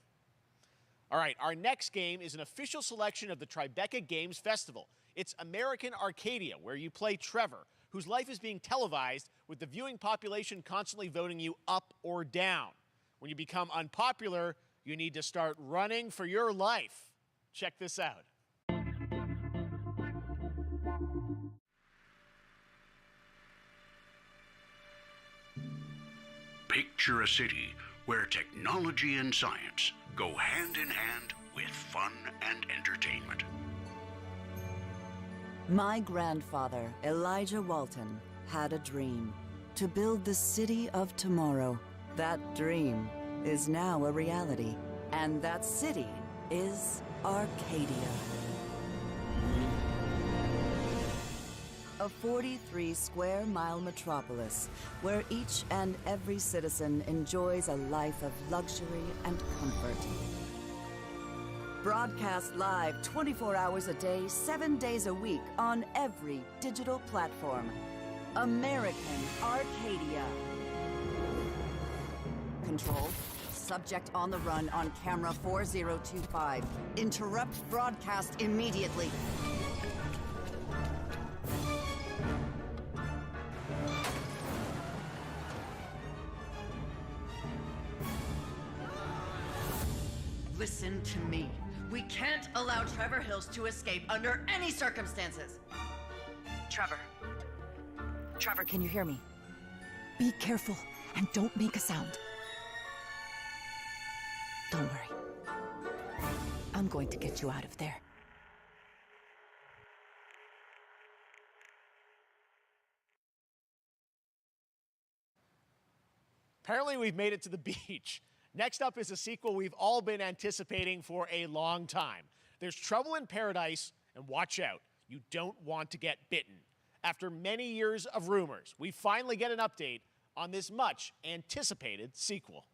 All right, our next game is an official selection of the Tribeca Games Festival. It's American Arcadia, where you play Trevor, whose life is being televised with the viewing population constantly voting you up or down. When you become unpopular, you need to start running for your life. Check this out. Picture a city where technology and science go hand in hand with fun and entertainment. My grandfather, Elijah Walton, had a dream to build the city of tomorrow. That dream is now a reality, and that city is Arcadia. A 43-square-mile metropolis where each and every citizen enjoys a life of luxury and comfort. Broadcast live 24 hours a day, 7 days a week on every digital platform. American Arcadia. Control. Subject on the run on camera 4025. Interrupt broadcast immediately. Listen to me. We can't allow Trevor Hills to escape under any circumstances. Trevor. Trevor, can you hear me? Be careful and don't make a sound. Don't worry. I'm going to get you out of there. Apparently we've made it to the beach. Next up is a sequel we've all been anticipating for a long time. There's Trouble in Paradise, and watch out, you don't want to get bitten. After many years of rumors, we finally get an update on this much anticipated sequel.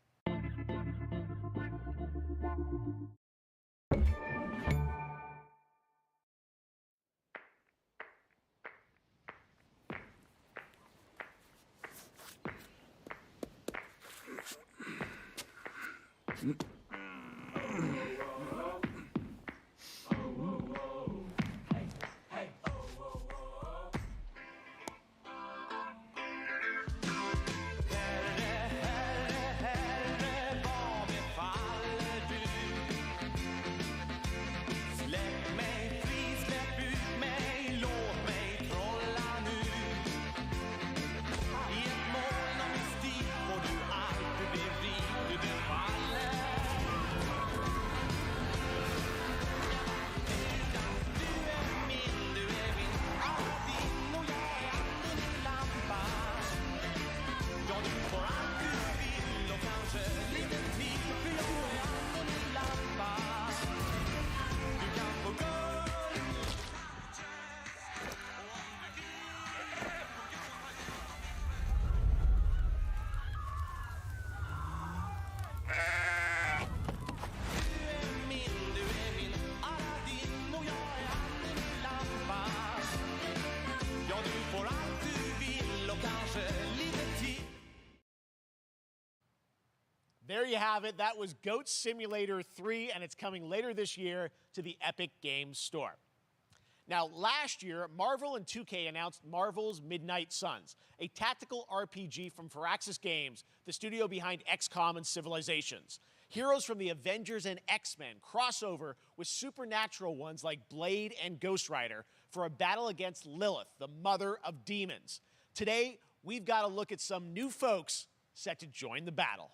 There you have it. That was Goat Simulator 3, and it's coming later this year to the Epic Games Store. Now, last year, Marvel and 2K announced Marvel's Midnight Suns, a tactical RPG from Firaxis Games, the studio behind XCOM and Civilizations. Heroes from the Avengers and X-Men cross over with supernatural ones like Blade and Ghost Rider for a battle against Lilith, the mother of demons. Today, we've got to look at some new folks set to join the battle.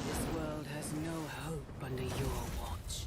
This world has no hope under your watch.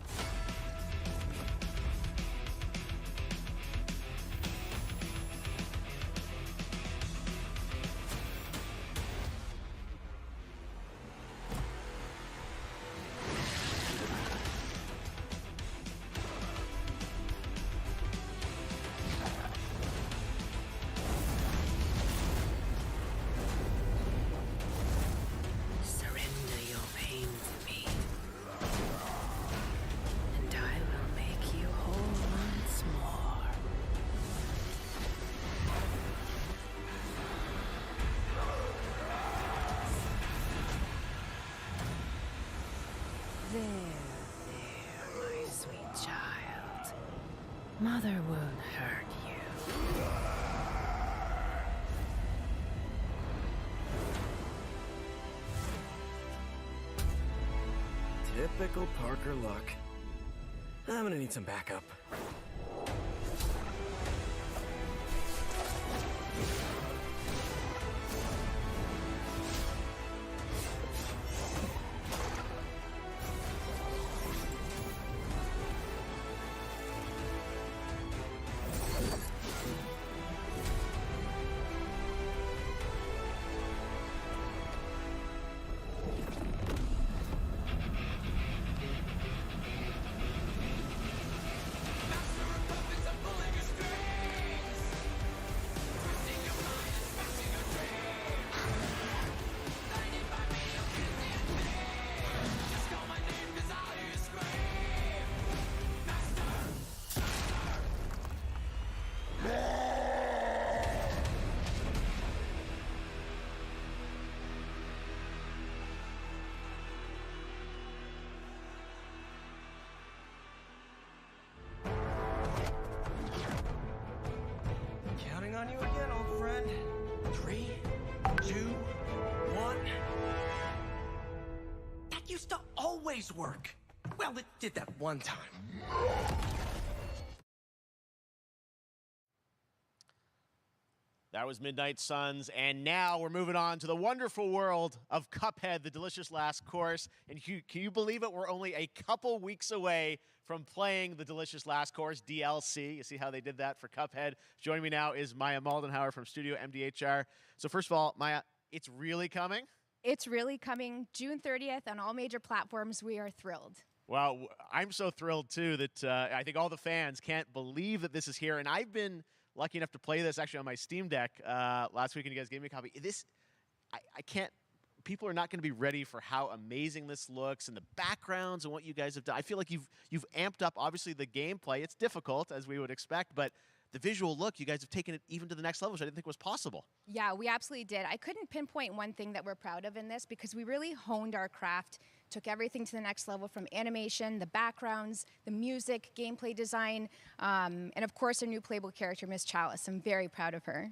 There, my sweet child. Mother won't hurt you. Typical Parker luck. I'm gonna need some backup. Counting on you again, old friend. 3, 2, 1. That used to always work. Well, it did that one time. That was Midnight Suns, and now we're moving on to the wonderful world of Cuphead, the delicious last course. And can you believe it? We're only a couple weeks away from playing the delicious Last Course, DLC. You see how they did that for Cuphead. Joining me now is Maya Moldenhauer from Studio MDHR. So first of all, Maya, it's really coming? It's really coming June 30th on all major platforms. We are thrilled. Well, I'm so thrilled, too, that I think all the fans can't believe that this is here. And I've been lucky enough to play this actually on my Steam Deck last week, and you guys gave me a copy. I can't. People are not going to be ready for how amazing this looks and the backgrounds and what you guys have done. I feel like you've amped up, obviously, the gameplay. It's difficult, as we would expect, but the visual look, you guys have taken it even to the next level, which I didn't think was possible. Yeah, we absolutely did. I couldn't pinpoint one thing that we're proud of in this because we really honed our craft, took everything to the next level from animation, the backgrounds, the music, gameplay design, and of course our new playable character, Miss Chalice. I'm very proud of her.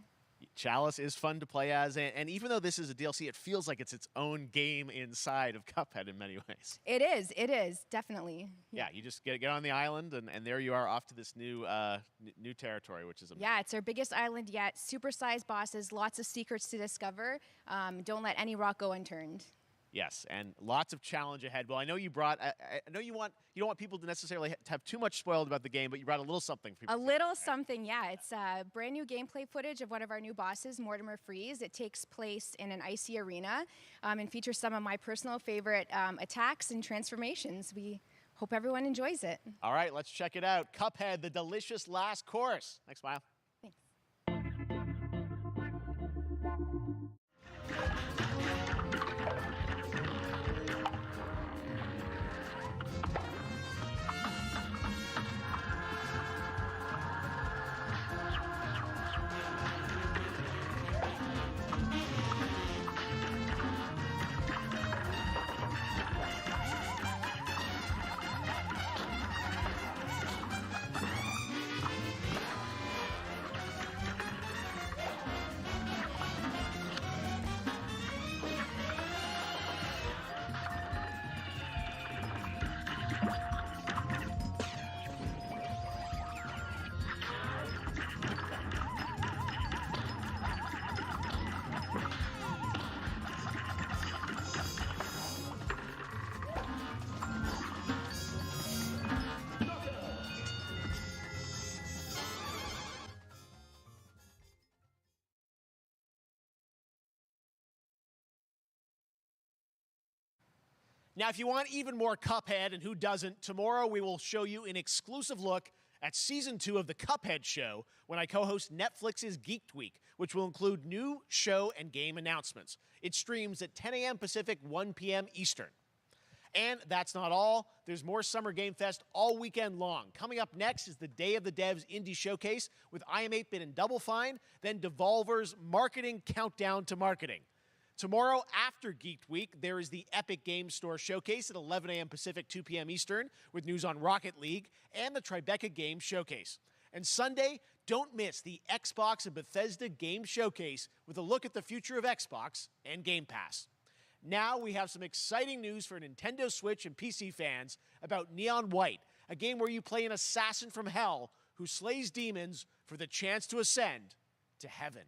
Chalice is fun to play as, and even though this is a DLC, it feels like it's its own game inside of Cuphead in many ways. It is, definitely. Yeah, you just get on the island, and there you are off to this new territory, which is amazing. Yeah, it's our biggest island yet. Super-sized bosses, lots of secrets to discover. Don't let any rock go unturned. Yes, and lots of challenge ahead. Well, I know you brought. I know you don't want people to necessarily have too much spoiled about the game, but you brought a little something for people. A little something, yeah. It's brand new gameplay footage of one of our new bosses, Mortimer Freeze. It takes place in an icy arena and features some of my personal favorite attacks and transformations. We hope everyone enjoys it. All right, let's check it out. Cuphead, the delicious Last Course. Thanks, Smile. Thanks. Now, if you want even more Cuphead, and who doesn't, tomorrow we will show you an exclusive look at Season 2 of the Cuphead Show when I co-host Netflix's Geeked Week, which will include new show and game announcements. It streams at 10 a.m. Pacific, 1 p.m. Eastern. And that's not all. There's more Summer Game Fest all weekend long. Coming up next is the Day of the Devs Indie Showcase with I Am 8-Bit and Double Fine, then Devolver's Marketing Countdown to Marketing. Tomorrow, after Geeked Week, there is the Epic Games Store Showcase at 11 a.m. Pacific, 2 p.m. Eastern, with news on Rocket League and the Tribeca Games Showcase. And Sunday, don't miss the Xbox and Bethesda Game Showcase with a look at the future of Xbox and Game Pass. Now we have some exciting news for Nintendo Switch and PC fans about Neon White, a game where you play an assassin from hell who slays demons for the chance to ascend to heaven.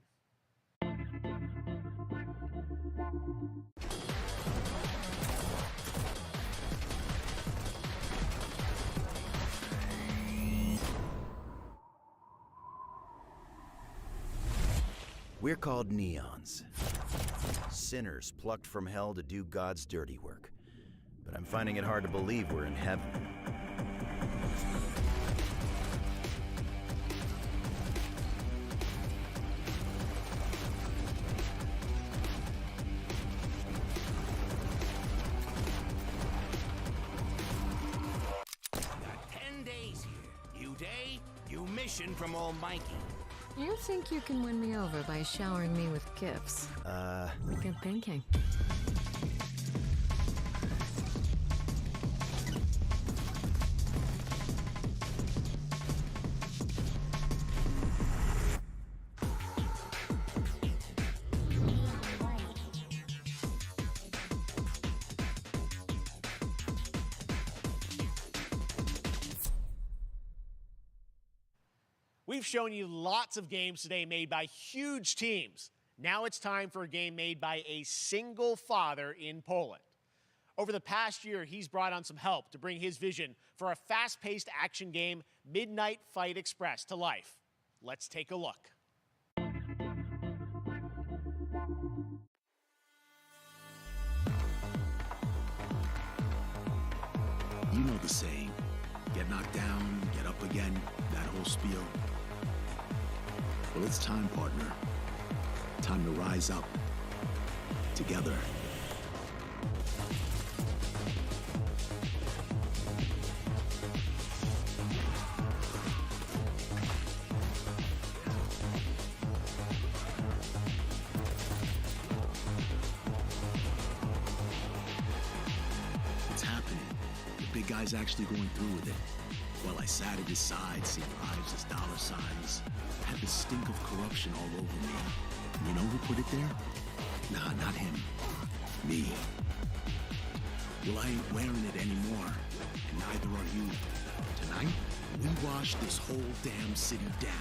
We're called neons. Sinners plucked from hell to do God's dirty work. But I'm finding it hard to believe we're in heaven. Got 10 days here. New day, new mission from Almighty. You think you can win me over by showering me with gifts? Good thinking. We've shown you lots of games today made by huge teams. Now it's time for a game made by a single father in Poland. Over the past year, he's brought on some help to bring his vision for a fast-paced action game, Midnight Fight Express, to life. Let's take a look. You know the saying, get knocked down, get up again, that whole spiel. Well, it's time, partner. Time to rise up. Together. It's happening. The big guy's actually going through with it. While I sat at his side, seeing lives as dollar signs, I had the stink of corruption all over me. And you know who put it there? Nah, not him. Me. Well, I ain't wearing it anymore, and neither are you. Tonight, we wash this whole damn city down.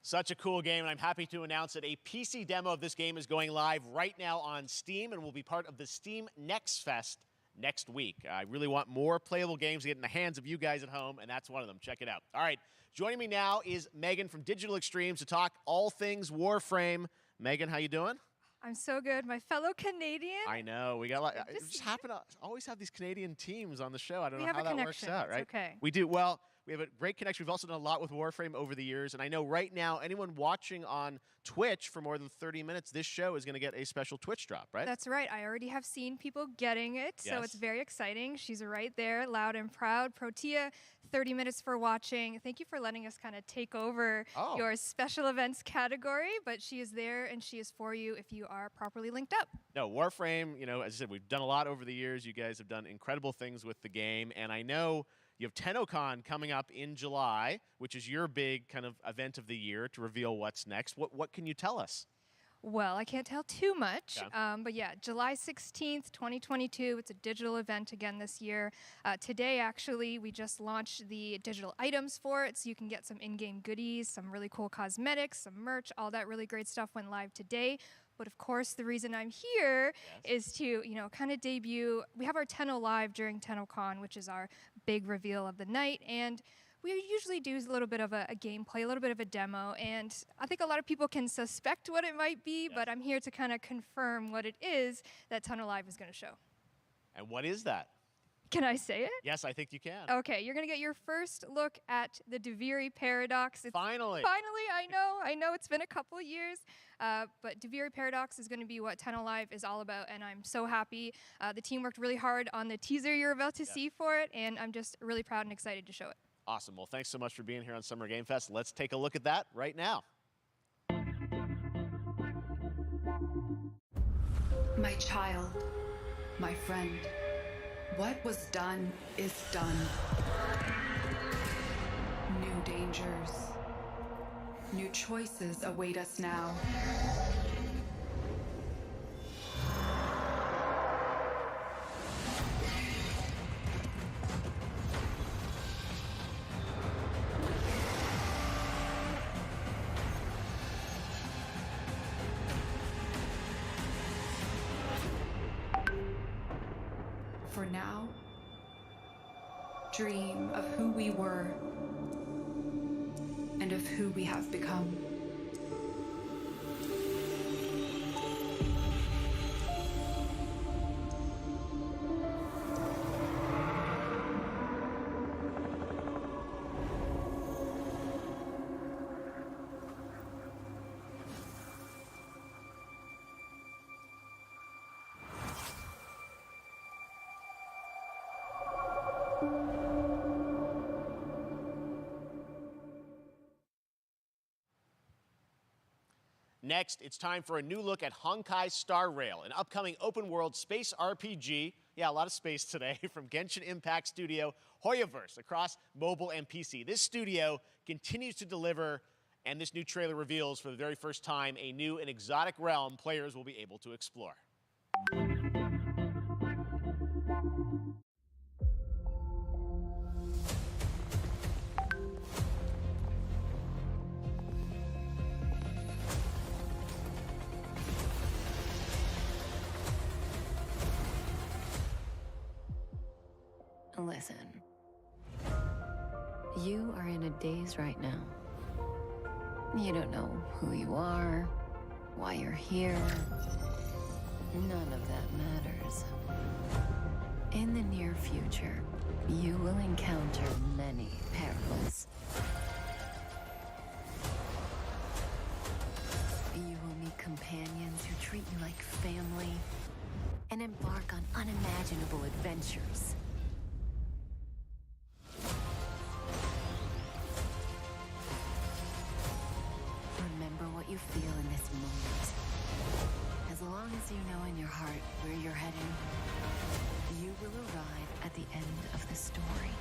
Such a cool game, and I'm happy to announce that a PC demo of this game is going live right now on Steam and will be part of the Steam Next Fest next week. I really want more playable games to get in the hands of you guys at home, and that's one of them. Check it out. All right, joining me now is Megan from Digital Extremes to talk all things Warframe. Megan, how you doing? I'm so good. My fellow Canadian. I know. We got just happen to always have these Canadian teams on the show. I don't know have how a that connection. works out, right? It's okay. We do. Well, we have a great connection. We've also done a lot with Warframe over the years, and I know right now anyone watching on Twitch for more than 30 minutes, this show is going to get a special Twitch drop, right? That's right. I already have seen people getting it, so Yes. it's very exciting. She's right there, loud and proud. Protea, 30 minutes for watching. Thank you for letting us kind of take over your special events category, but she is there and she is for you if you are properly linked up. No, Warframe, you know, as I said, we've done a lot over the years. You guys have done incredible things with the game, and I know you have TennoCon coming up in July, which is your big kind of event of the year to reveal what's next. What can you tell us? Well, I can't tell too much, Okay. but yeah, July 16th, 2022, it's a digital event again this year. Today, actually, we just launched the digital items for it, so you can get some in-game goodies, some really cool cosmetics, some merch, all that really great stuff went live today. But of course, the reason I'm here is to, you know, kind of debut. We have our Tenno Live during TennoCon, which is our big reveal of the night, and we usually do a little bit of a gameplay, a little bit of a demo, and I think a lot of people can suspect what it might be, but I'm here to kind of confirm what it is that Tenno Live is going to show. And what is that? Can I say it? Yes, I think you can. Okay, you're going to get your first look at the Duviri Paradox. Finally. Finally, I know it's been a couple of years, but Duviri Paradox is going to be what Tenno Live is all about, and I'm so happy. The team worked really hard on the teaser you're about to see for it, and I'm just really proud and excited to show it. Awesome. Well, thanks so much for being here on Summer Game Fest. Let's take a look at that right now. My child, my friend, what was done is done. New dangers, new choices await us now. For now, dream of who we were and of who we have become. Next, it's time for a new look at Honkai Star Rail, an upcoming open-world space RPG. Yeah, a lot of space today from Genshin Impact studio Hoyoverse across mobile and PC. This studio continues to deliver, and this new trailer reveals for the very first time a new and exotic realm players will be able to explore. Listen. You are in a daze right now. You don't know who you are, why you're here. None of that matters. In the near future, you will encounter many perils. You will meet companions who treat you like family and embark on unimaginable adventures. Remember what you feel in this moment. As long as you know in your heart where you're heading, you will arrive at the end of the story.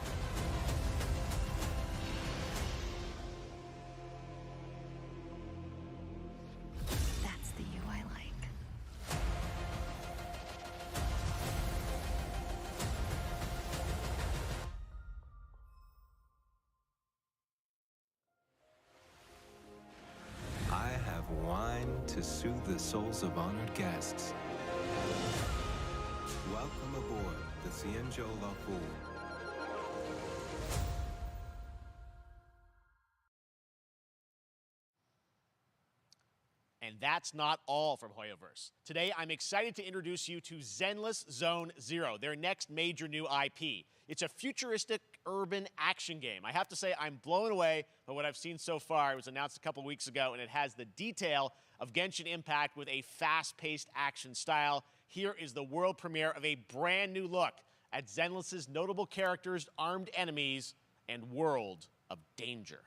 That's the you I like. I have wine to soothe the souls of honored guests. Welcome aboard the Cienjo La Fool. And that's not all from Hoyoverse. Today, I'm excited to introduce you to Zenless Zone Zero, their next major new IP. It's a futuristic urban action game. I have to say, I'm blown away by what I've seen so far. It was announced a couple weeks ago, and it has the detail of Genshin Impact with a fast-paced action style. Here is the world premiere of a brand new look at Zenless's notable characters, armed enemies, and world of danger.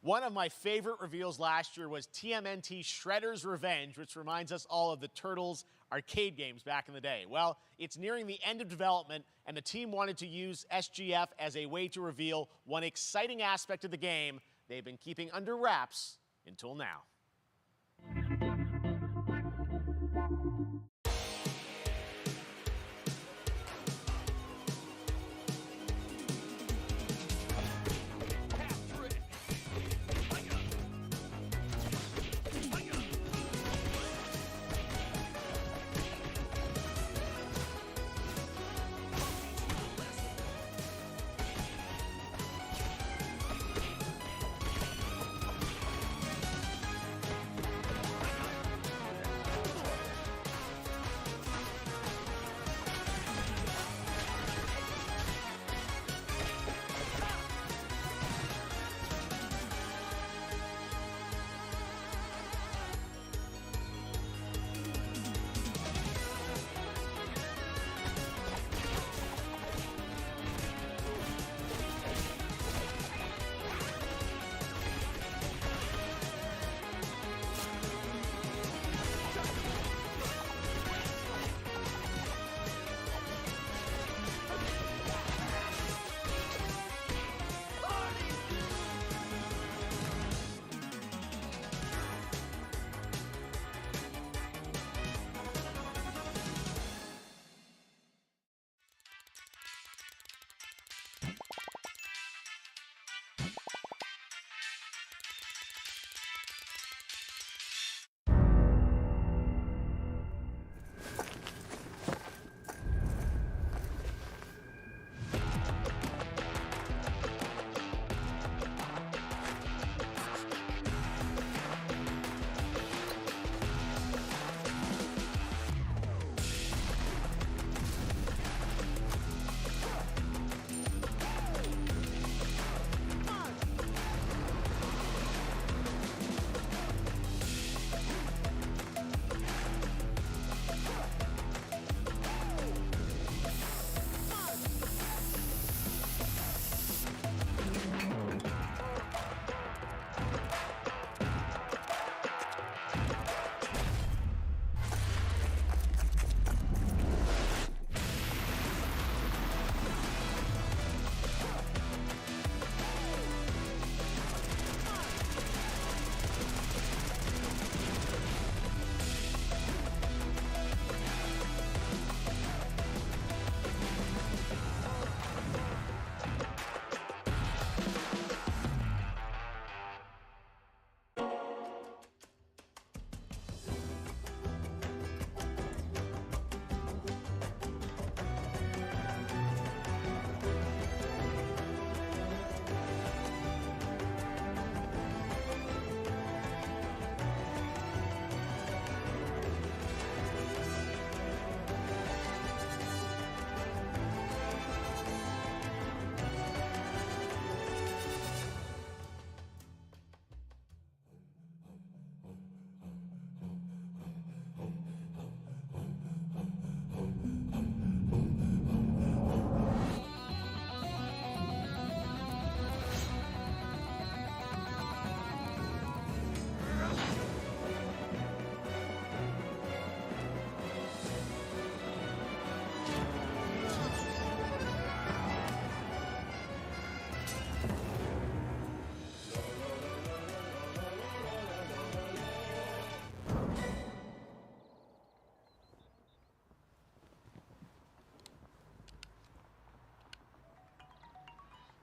One of my favorite reveals last year was TMNT Shredder's Revenge, which reminds us all of the Turtles arcade games back in the day. Well, it's nearing the end of development, and the team wanted to use SGF as a way to reveal one exciting aspect of the game they've been keeping under wraps until now.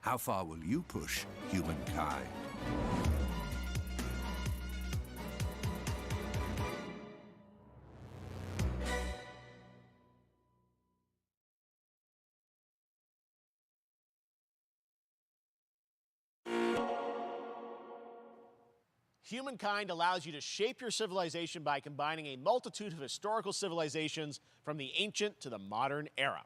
How far will you push humankind? Humankind allows you to shape your civilization by combining a multitude of historical civilizations from the ancient to the modern era.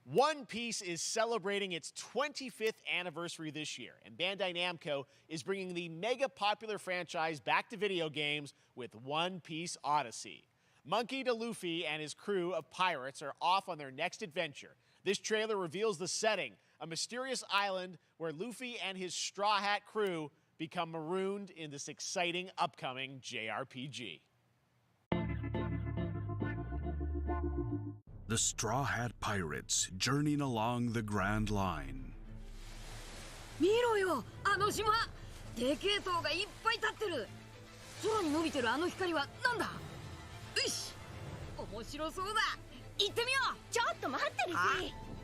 One Piece is celebrating its 25th anniversary this year, and Bandai Namco is bringing the mega popular franchise back to video games with One Piece Odyssey. Monkey D. Luffy and his crew of pirates are off on their next adventure. This trailer reveals the setting, a mysterious island where Luffy and his Straw Hat crew become marooned in this exciting upcoming JRPG. The Straw Hat Pirates journeying along the Grand Line. 見ろよ、あの島。でけえ塔がいっぱい立ってる。空に伸びてるあの光はなんだ。よし、面白そうだ。行ってみよう。ちょっと待ってるぜ。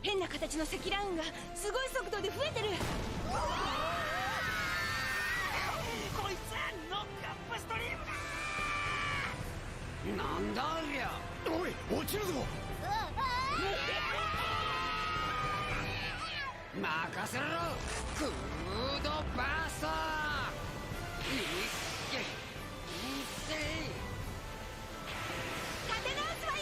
変な形の積乱雲がすごい速度で増えてる。こいつノックアップストリームだ。なんだありゃ。おい、落ちるぞ。任せろ。クードバースト。いっけ。立て直すわよ。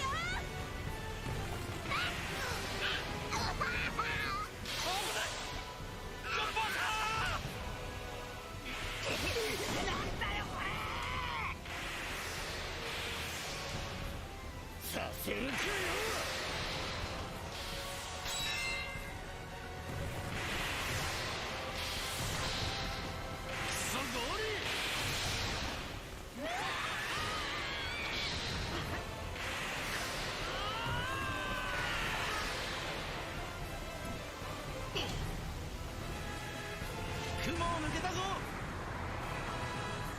なんだよこれ。させるかよ。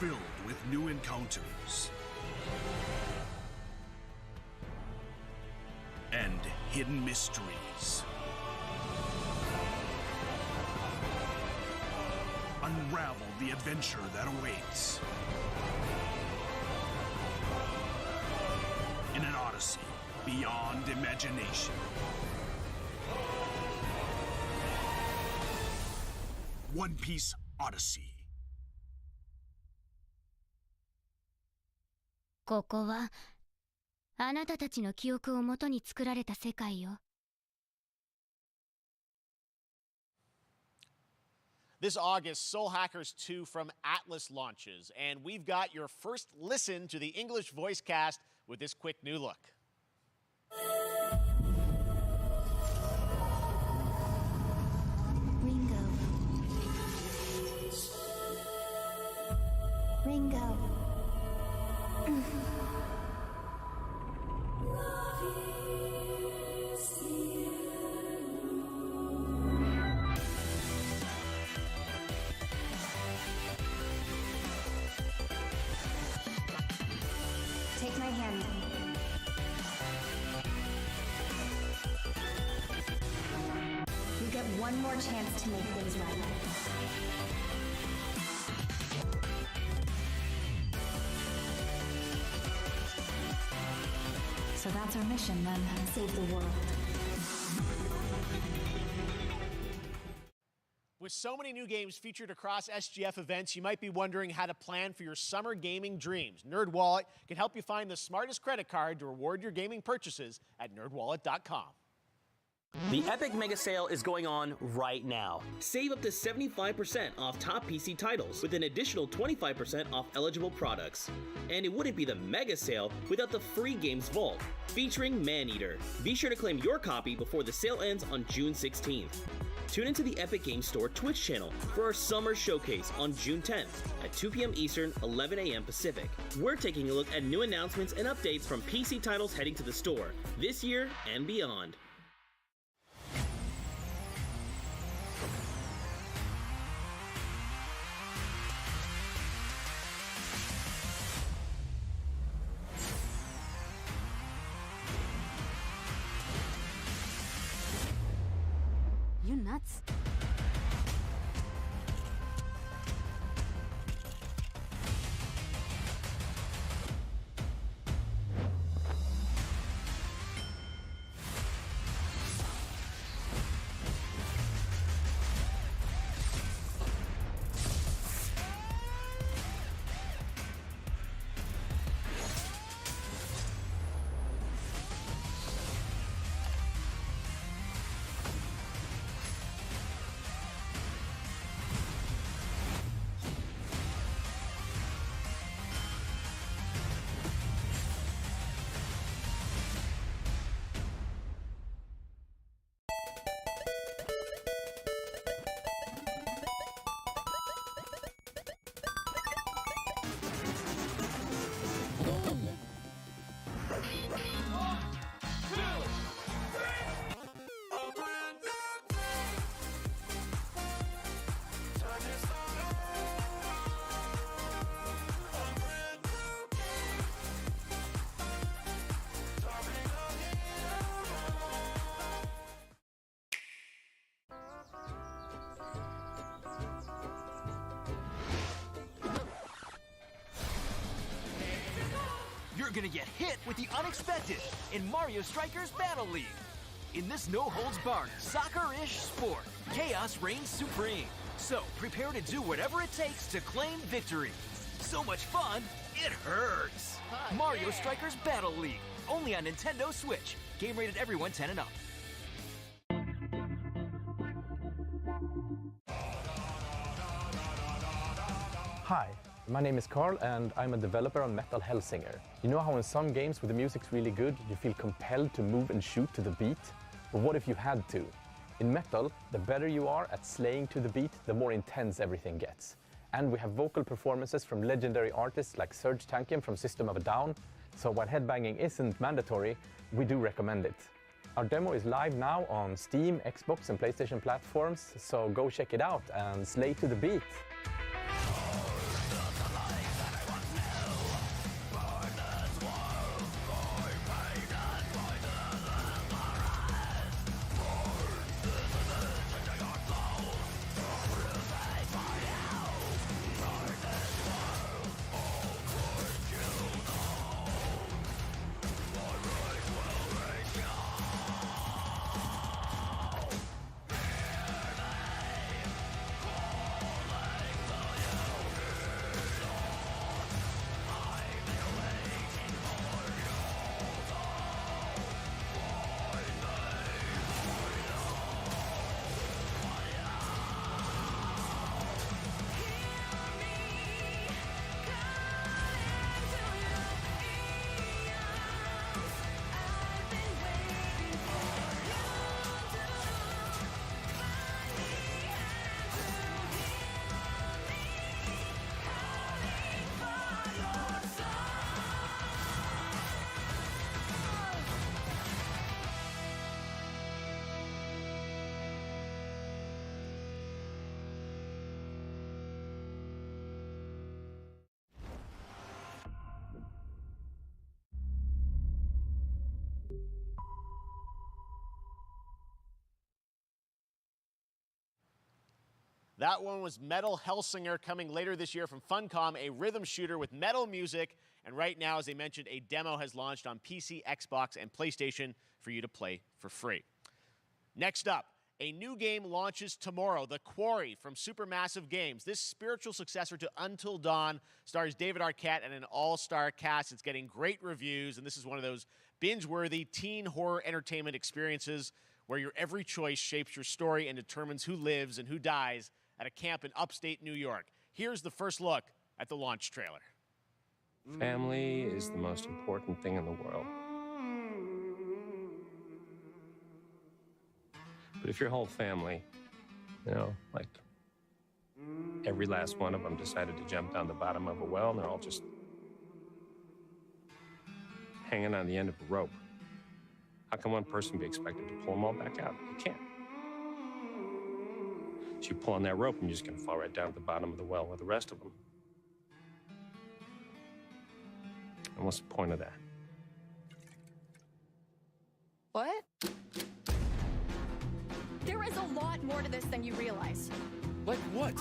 Filled with new encounters and hidden mysteries. Unravel the adventure that awaits in an odyssey beyond imagination. One Piece Odyssey. ここはあなたたちの記憶をもとに作られた世界よ。This August, Soul Hackers 2 from Atlas launches, and we've got your first listen to the English voice cast with this quick new look. Ringo. Take my hand. You get one more chance to make things right. So that's our mission then, save the world. With so many new games featured across SGF events, you might be wondering how to plan for your summer gaming dreams. NerdWallet can help you find the smartest credit card to reward your gaming purchases at nerdwallet.com. The Epic Mega Sale is going on right now. Save up to 75% off top PC titles with an additional 25% off eligible products. And it wouldn't be the Mega Sale without the free games vault, featuring Maneater. Be sure to claim your copy before the sale ends on June 16th. Tune into the Epic Games Store Twitch channel for our summer showcase on June 10th at 2 p.m. Eastern, 11 a.m. Pacific. We're taking a look at new announcements and updates from PC titles heading to the store this year and beyond. You're not thoughts? You're gonna get hit with the unexpected in Mario Strikers Battle League. In this no-holds-barred, soccer-ish sport, chaos reigns supreme. So prepare to do whatever it takes to claim victory. So much fun, it hurts. Mario Strikers Battle League, only on Nintendo Switch. Game rated everyone 10 and up. Hi, my name is Carl and I'm a developer on Metal Hellsinger. You know how in some games where the music's really good, you feel compelled to move and shoot to the beat? But what if you had to? In Metal, the better you are at slaying to the beat, the more intense everything gets. And we have vocal performances from legendary artists like Serj Tankian from System of a Down, so while headbanging isn't mandatory, we do recommend it. Our demo is live now on Steam, Xbox and PlayStation platforms, so go check it out and slay to the beat. That one was Metal Hellsinger, coming later this year from Funcom, a rhythm shooter with metal music. And right now, as I mentioned, a demo has launched on PC, Xbox, and PlayStation for you to play for free. Next up, a new game launches tomorrow, The Quarry from Supermassive Games. This spiritual successor to Until Dawn stars David Arquette and an all-star cast. It's getting great reviews, and this is one of those binge-worthy teen horror entertainment experiences where your every choice shapes your story and determines who lives and who dies at a camp in upstate New York. Here's the first look at the launch trailer. Family is the most important thing in the world. But if your whole family, you know, like every last one of them decided to jump down the bottom of a well and they're all just hanging on the end of a rope, how can one person be expected to pull them all back out? You can't. So you pull on that rope and you're just gonna fall right down at the bottom of the well with the rest of them. And what's the point of that? What? There is a lot more to this than you realize. Like what?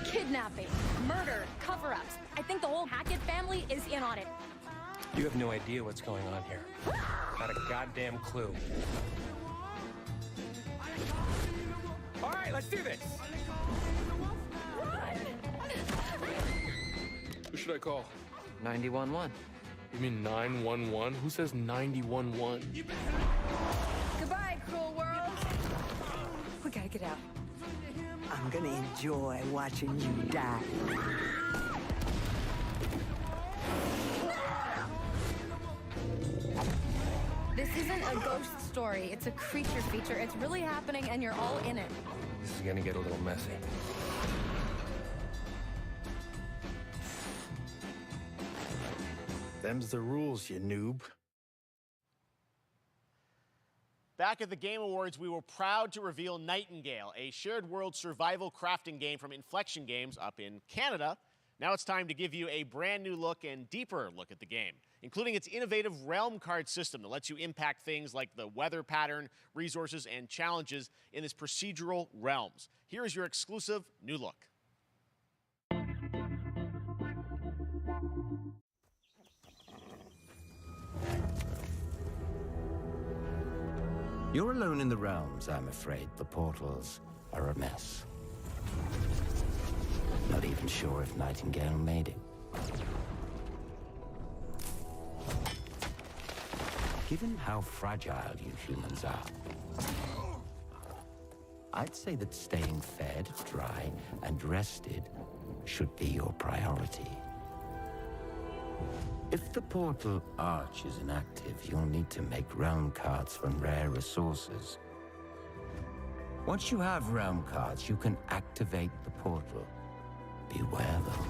Kidnapping, murder, cover-ups. I think the whole Hackett family is in on it. You have no idea what's going on here. Not a goddamn clue. All right, let's do this. Who should I call? 911. You mean 911? Who says 911? Goodbye, cruel world. We gotta get out. I'm gonna enjoy watching you die. This isn't a ghost story. It's a creature feature. It's really happening, and you're all in it. This is gonna get a little messy. Them's the rules, you noob. Back at the Game Awards, we were proud to reveal Nightingale, a shared world survival crafting game from Inflection Games up in Canada. Now it's time to give you a brand new look and deeper look at the game, including its innovative realm card system that lets you impact things like the weather pattern, resources, and challenges in its procedural realms. Here is your exclusive new look. You're alone in the realms, I'm afraid. The portals are a mess. Not even sure if Nightingale made it. Given how fragile you humans are, I'd say that staying fed, dry, and rested should be your priority. If the portal arch is inactive, you'll need to make realm cards from rare resources. Once you have realm cards, you can activate the portal. Beware, though.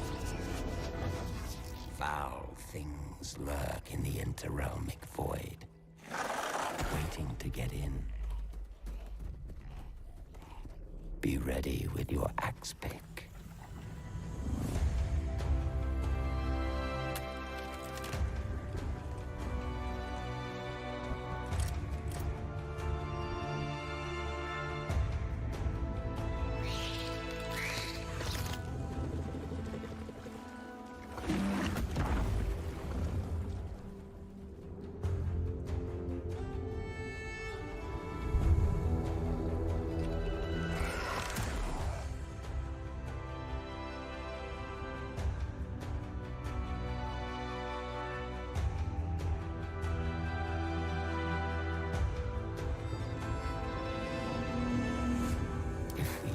Foul things lurk in the interrealmic void, waiting to get in. Be ready with your axe pick.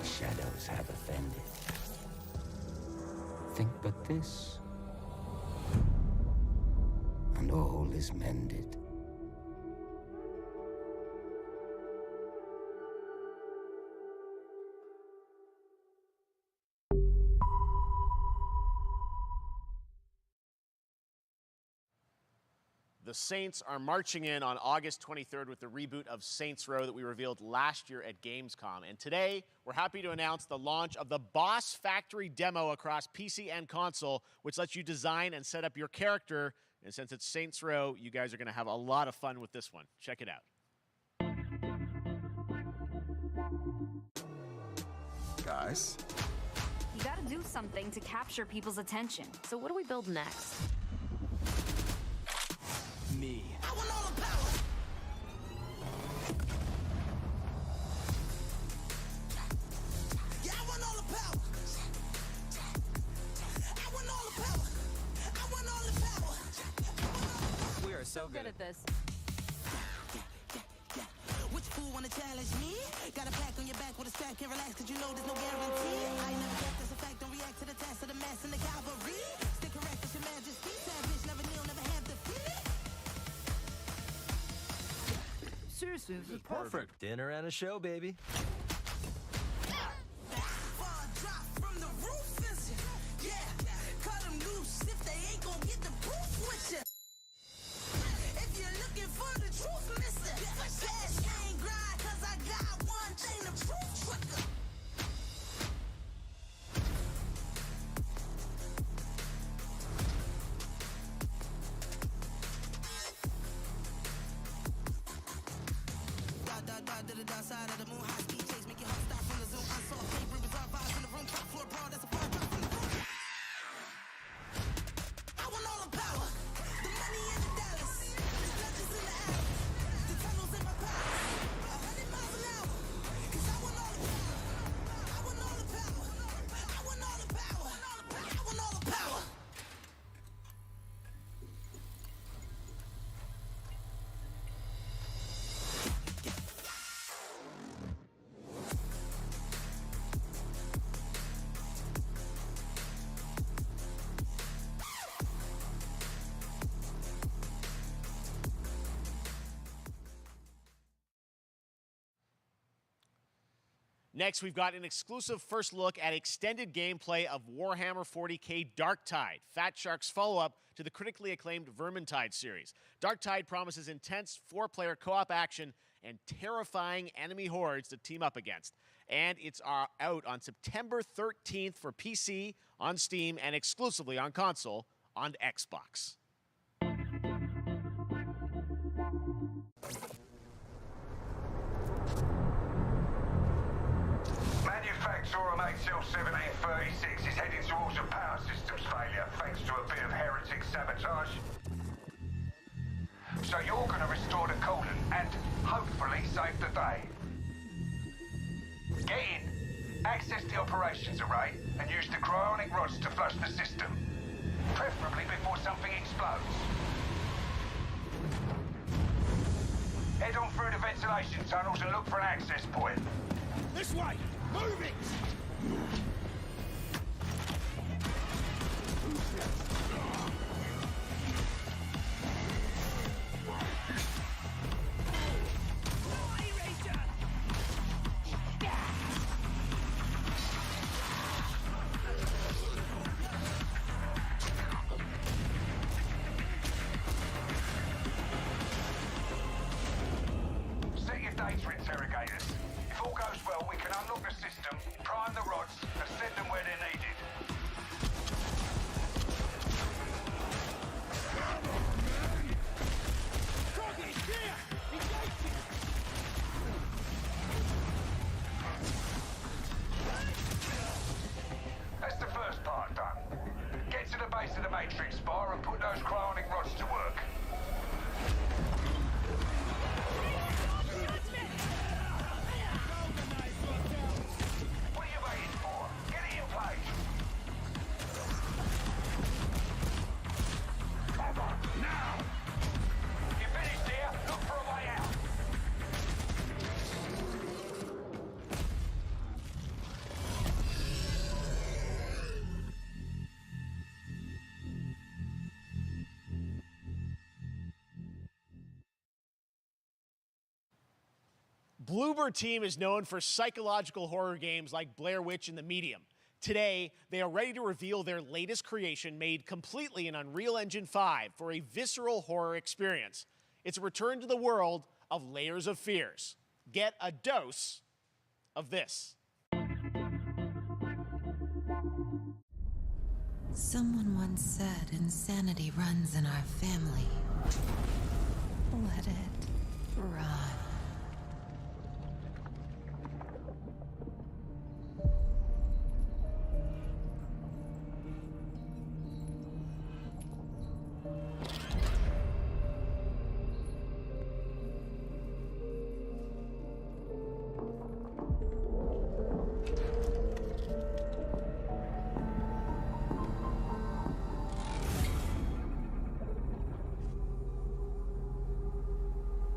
Shadows have offended. Think but this, and all is mended. The Saints are marching in on August 23rd with the reboot of Saints Row that we revealed last year at Gamescom. And today, we're happy to announce the launch of the Boss Factory demo across PC and console, which lets you design and set up your character. And since it's Saints Row, you guys are going to have a lot of fun with this one. Check it out. Guys? You gotta do something to capture people's attention. So what do we build next? Me. I want all the power. Yeah, I want all the power. I want all the power. I want all the power. We are so good at this. Which fool wanna challenge me? Got a pack on your back with a strap, can't relax, cause you know there's no guarantee. I never get this effect, don't react to the test of the mass and the cavalry. Stay correct, it's your majesty. Savage, never kneel, never have defeat. Seriously, this is perfect. Dinner and a show, baby. To the dark side of the moon, high speed chase, make your heart stop from Next, we've got an exclusive first look at extended gameplay of Warhammer 40k Darktide, Fat Shark's follow-up to the critically acclaimed Vermintide series. Darktide promises intense 4-player co-op action and terrifying enemy hordes to team up against. And it's out on September 13th for PC, on Steam, and exclusively on console on Xbox. Manufacturer MHL 1736 is heading towards a power systems failure thanks to a bit of heretic sabotage. So you're going to restore the coolant and hopefully save the day. Get in, access the operations array, and use the cryonic rods to flush the system. Preferably before something explodes. Head on through the ventilation tunnels and look for an access point. This way! Move it! Set your data interrogators. If all goes well, we can unlock the system, prime the rods, and send them where they're needed. That's the first part done. Get to the base of the Matrix bar and put those cryonic rods to work. What are you waiting for? Get it in place. Cover, now! You finished here? Look for a way out. Bloober Team is known for psychological horror games like Blair Witch and The Medium. Today, they are ready to reveal their latest creation made completely in Unreal Engine 5 for a visceral horror experience. It's a return to the world of Layers of Fears. Get a dose of this. Someone once said insanity runs in our family. Let it run.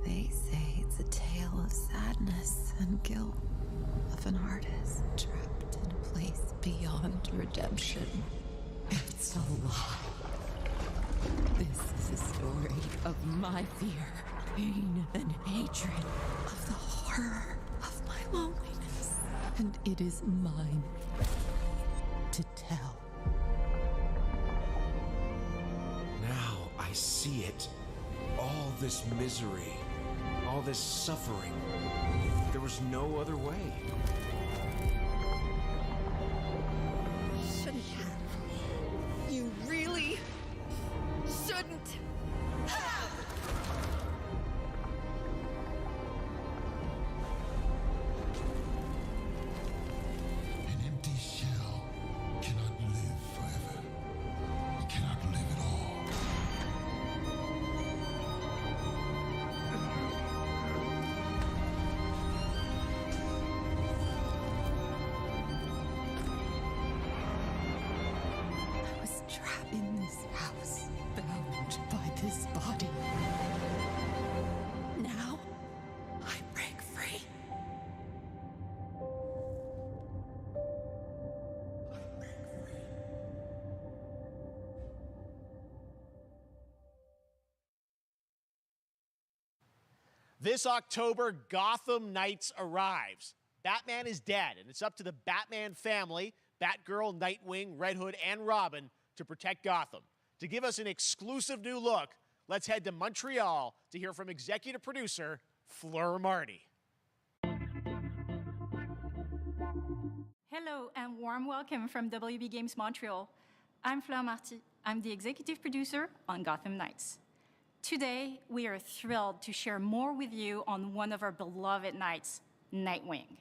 They say it's a tale of sadness and guilt of an artist trapped in a place beyond redemption. It's a lie. This is a story of my fear, pain, and hatred, of the horror of my loneliness. And it is mine to tell. Now I see it. All this misery, all this suffering. There was no other way. Shouldn't have. You really shouldn't have. An empty shell cannot live forever. It cannot live at all. I was trapped in this house, bound by this body. Now, I break free. This October, Gotham Knights arrives. Batman is dead, and it's up to the Batman family, Batgirl, Nightwing, Red Hood, and Robin, to protect Gotham. To give us an exclusive new look, let's head to Montreal to hear from executive producer Fleur Marty. Hello and warm welcome from WB Games Montreal. I'm Fleur Marty. I'm the executive producer on Gotham Knights. Today, we are thrilled to share more with you on one of our beloved knights, Nightwing.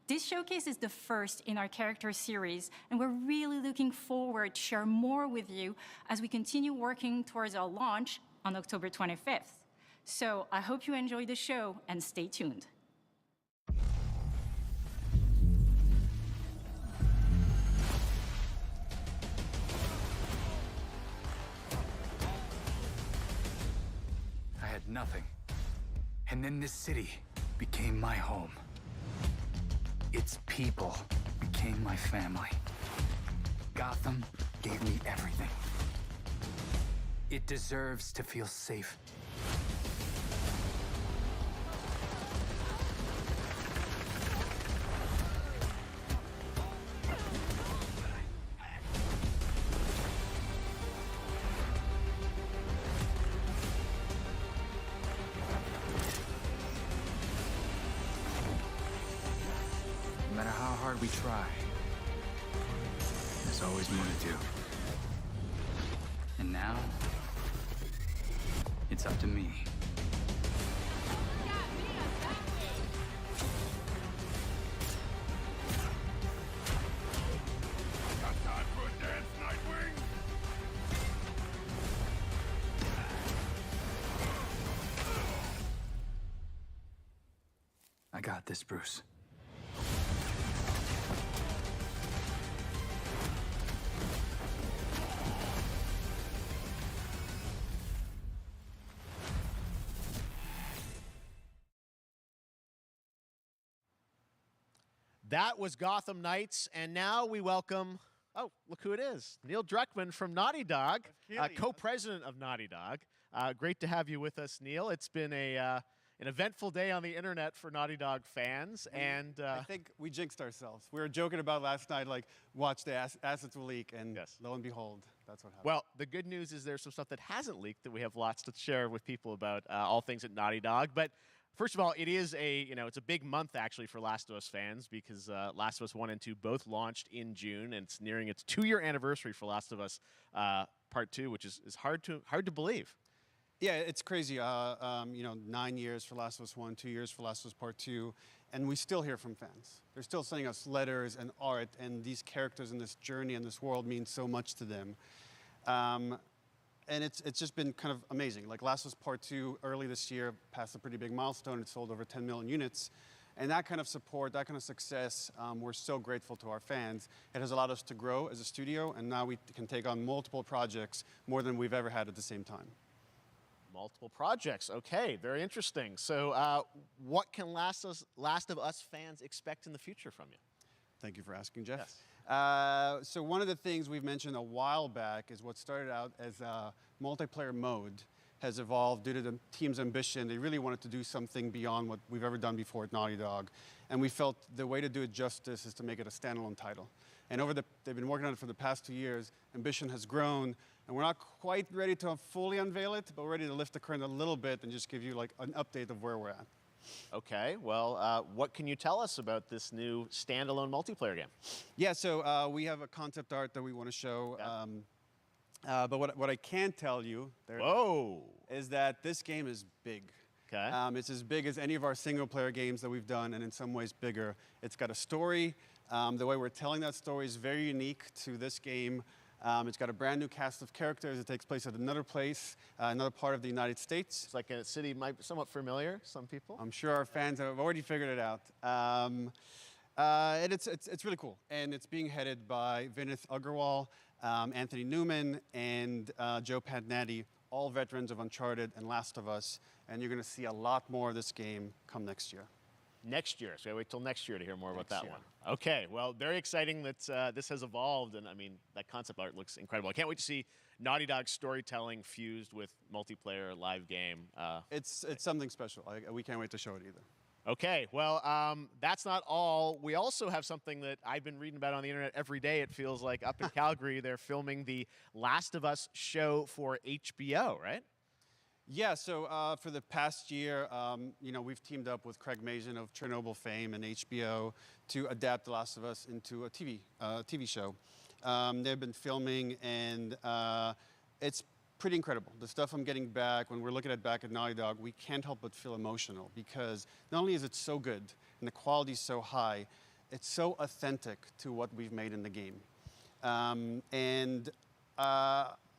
This showcase is the first in our character series, and we're really looking forward to share more with you as we continue working towards our launch on October 25th. So I hope you enjoy the show and stay tuned. I had nothing. And then this city became my home. Its people became my family. Gotham gave me everything. It deserves to feel safe. No matter how hard we try, there's always more to do. And now, it's up to me. Got time for a dance, Nightwing? I got this, Bruce. That was Gotham Knights, and now we welcome, oh, look who it is, Neil Druckmann from Naughty Dog, co-president of Naughty Dog. Great to have you with us, Neil. It's been an eventful day on the internet for Naughty Dog fans, and I think we jinxed ourselves. We were joking about last night, like, watch the assets will leak, and lo and behold, that's what happened. Well, the good news is there's some stuff that hasn't leaked that we have lots to share with people about all things at Naughty Dog, but first of all, it is it's a big month actually for Last of Us fans because Last of Us 1 and 2 both launched in June, and it's nearing its 2-year anniversary for Last of Us Part 2, which is hard to believe. Yeah, it's crazy. 9 years for Last of Us 1, 2 years for Last of Us Part 2, and we still hear from fans. They're still sending us letters and art, and these characters in this journey and this world mean so much to them. And it's just been kind of amazing. Like Last of Us Part 2 early this year passed a pretty big milestone. It sold over 10 million units. And that kind of support, that kind of success, we're so grateful to our fans. It has allowed us to grow as a studio, and now we can take on multiple projects, more than we've ever had at the same time. Multiple projects. Okay, very interesting. So what can Last of Us fans expect in the future from you? Thank you for asking, Jeff. Yes. So one of the things we've mentioned a while back is what started out as a multiplayer mode has evolved due to the team's ambition. They really wanted to do something beyond what we've ever done before at Naughty Dog. And we felt the way to do it justice is to make it a standalone title. And they've been working on it for the past 2 years. Ambition has grown, and we're not quite ready to fully unveil it, but we're ready to lift the curtain a little bit and just give you like an update of where we're at. Okay, well, what can you tell us about this new standalone multiplayer game? Yeah, so we have a concept art that we want to show. But what I can tell you is that this game is big. Okay. It's as big as any of our single-player games that we've done, and in some ways bigger. It's got a story. The way we're telling that story is very unique to this game. It's got a brand new cast of characters. It takes place at another place, another part of the United States. It's like a city might be somewhat familiar, some people. I'm sure our fans have already figured it out. And it's really cool. And it's being headed by Vinith Agarwal, Anthony Newman, and Joe Pantnati, all veterans of Uncharted and Last of Us. And you're going to see a lot more of this game come next year. Next year, so I wait till next year to hear more about that one. Okay, well, very exciting that this has evolved, and I mean, that concept art looks incredible. I can't wait to see Naughty Dog storytelling fused with multiplayer live game. It's something special. We can't wait to show it either. Okay, well, that's not all. We also have something that I've been reading about on the internet every day, it feels like. Up in Calgary, they're filming the Last of Us show for HBO, right? Yeah, so for the past year, we've teamed up with Craig Mazin of Chernobyl fame and HBO to adapt The Last of Us into a TV show. They've been filming, and it's pretty incredible. The stuff I'm getting back, when we're looking at back at Naughty Dog, we can't help but feel emotional because not only is it so good and the quality is so high, it's so authentic to what we've made in the game.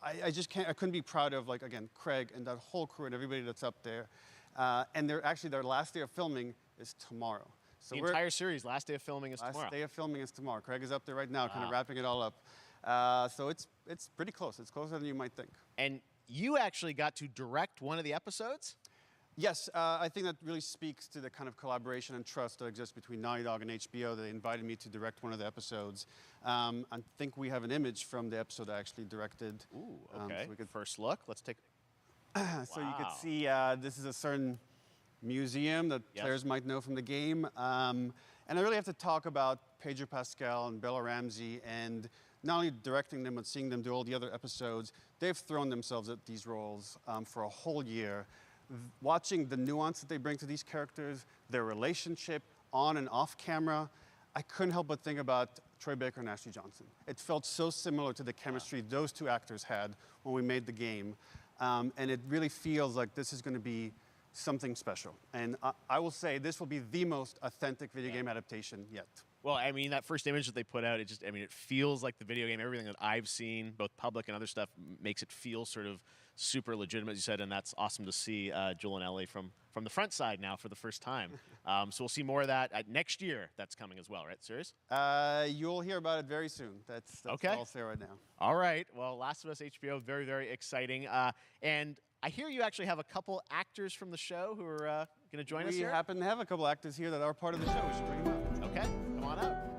I just can't, I couldn't be proud of, like, again, Craig and that whole crew and everybody that's up there. And their last day of filming is tomorrow. So the entire series, last day of filming is tomorrow. Last day of filming is tomorrow. Craig is up there right now, kind of wrapping it all up. So it's pretty close. It's closer than you might think. And you actually got to direct one of the episodes? Yes, I think that really speaks to the kind of collaboration and trust that exists between Naughty Dog and HBO. They invited me to direct one of the episodes. I think we have an image from the episode I actually directed. Ooh, okay. So we could first look. Let's take. So you could see this is a certain museum that players might know from the game. And I really have to talk about Pedro Pascal and Bella Ramsey, and not only directing them, but seeing them do all the other episodes. They've thrown themselves at these roles for a whole year. Watching the nuance that they bring to these characters, their relationship on and off camera, I couldn't help but think about Troy Baker and Ashley Johnson. It felt so similar to the chemistry those two actors had when we made the game. And it really feels like this is going to be something special. And I will say this will be the most authentic video game adaptation yet. Well, I mean, that first image that they put out, it feels like the video game. Everything that I've seen, both public and other stuff, makes it feel sort of super legitimate, as you said, and that's awesome to see Joel and Ellie from the front side now for the first time. So we'll see more of that next year. That's coming as well, right? Serious? You'll hear about it very soon. That's okay. All I'll say right now. All right. Well, Last of Us HBO, very, very exciting. And I hear you actually have a couple actors from the show who are going to join us here. We happen to have a couple actors here that are part of the show. We should bring them up. Okay. Come on up.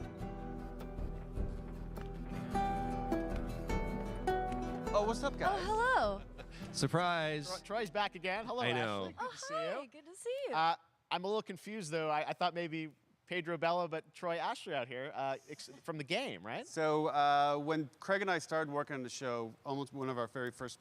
Oh, what's up, guys? Oh, hello. Surprise. Troy's back again. Hello, I know. Ashley. Good to see you. Good to see you. I'm a little confused, though. I thought maybe Pedro Bella, but Troy Ashley out here from the game, right? So when Craig and I started working on the show, almost one of our very first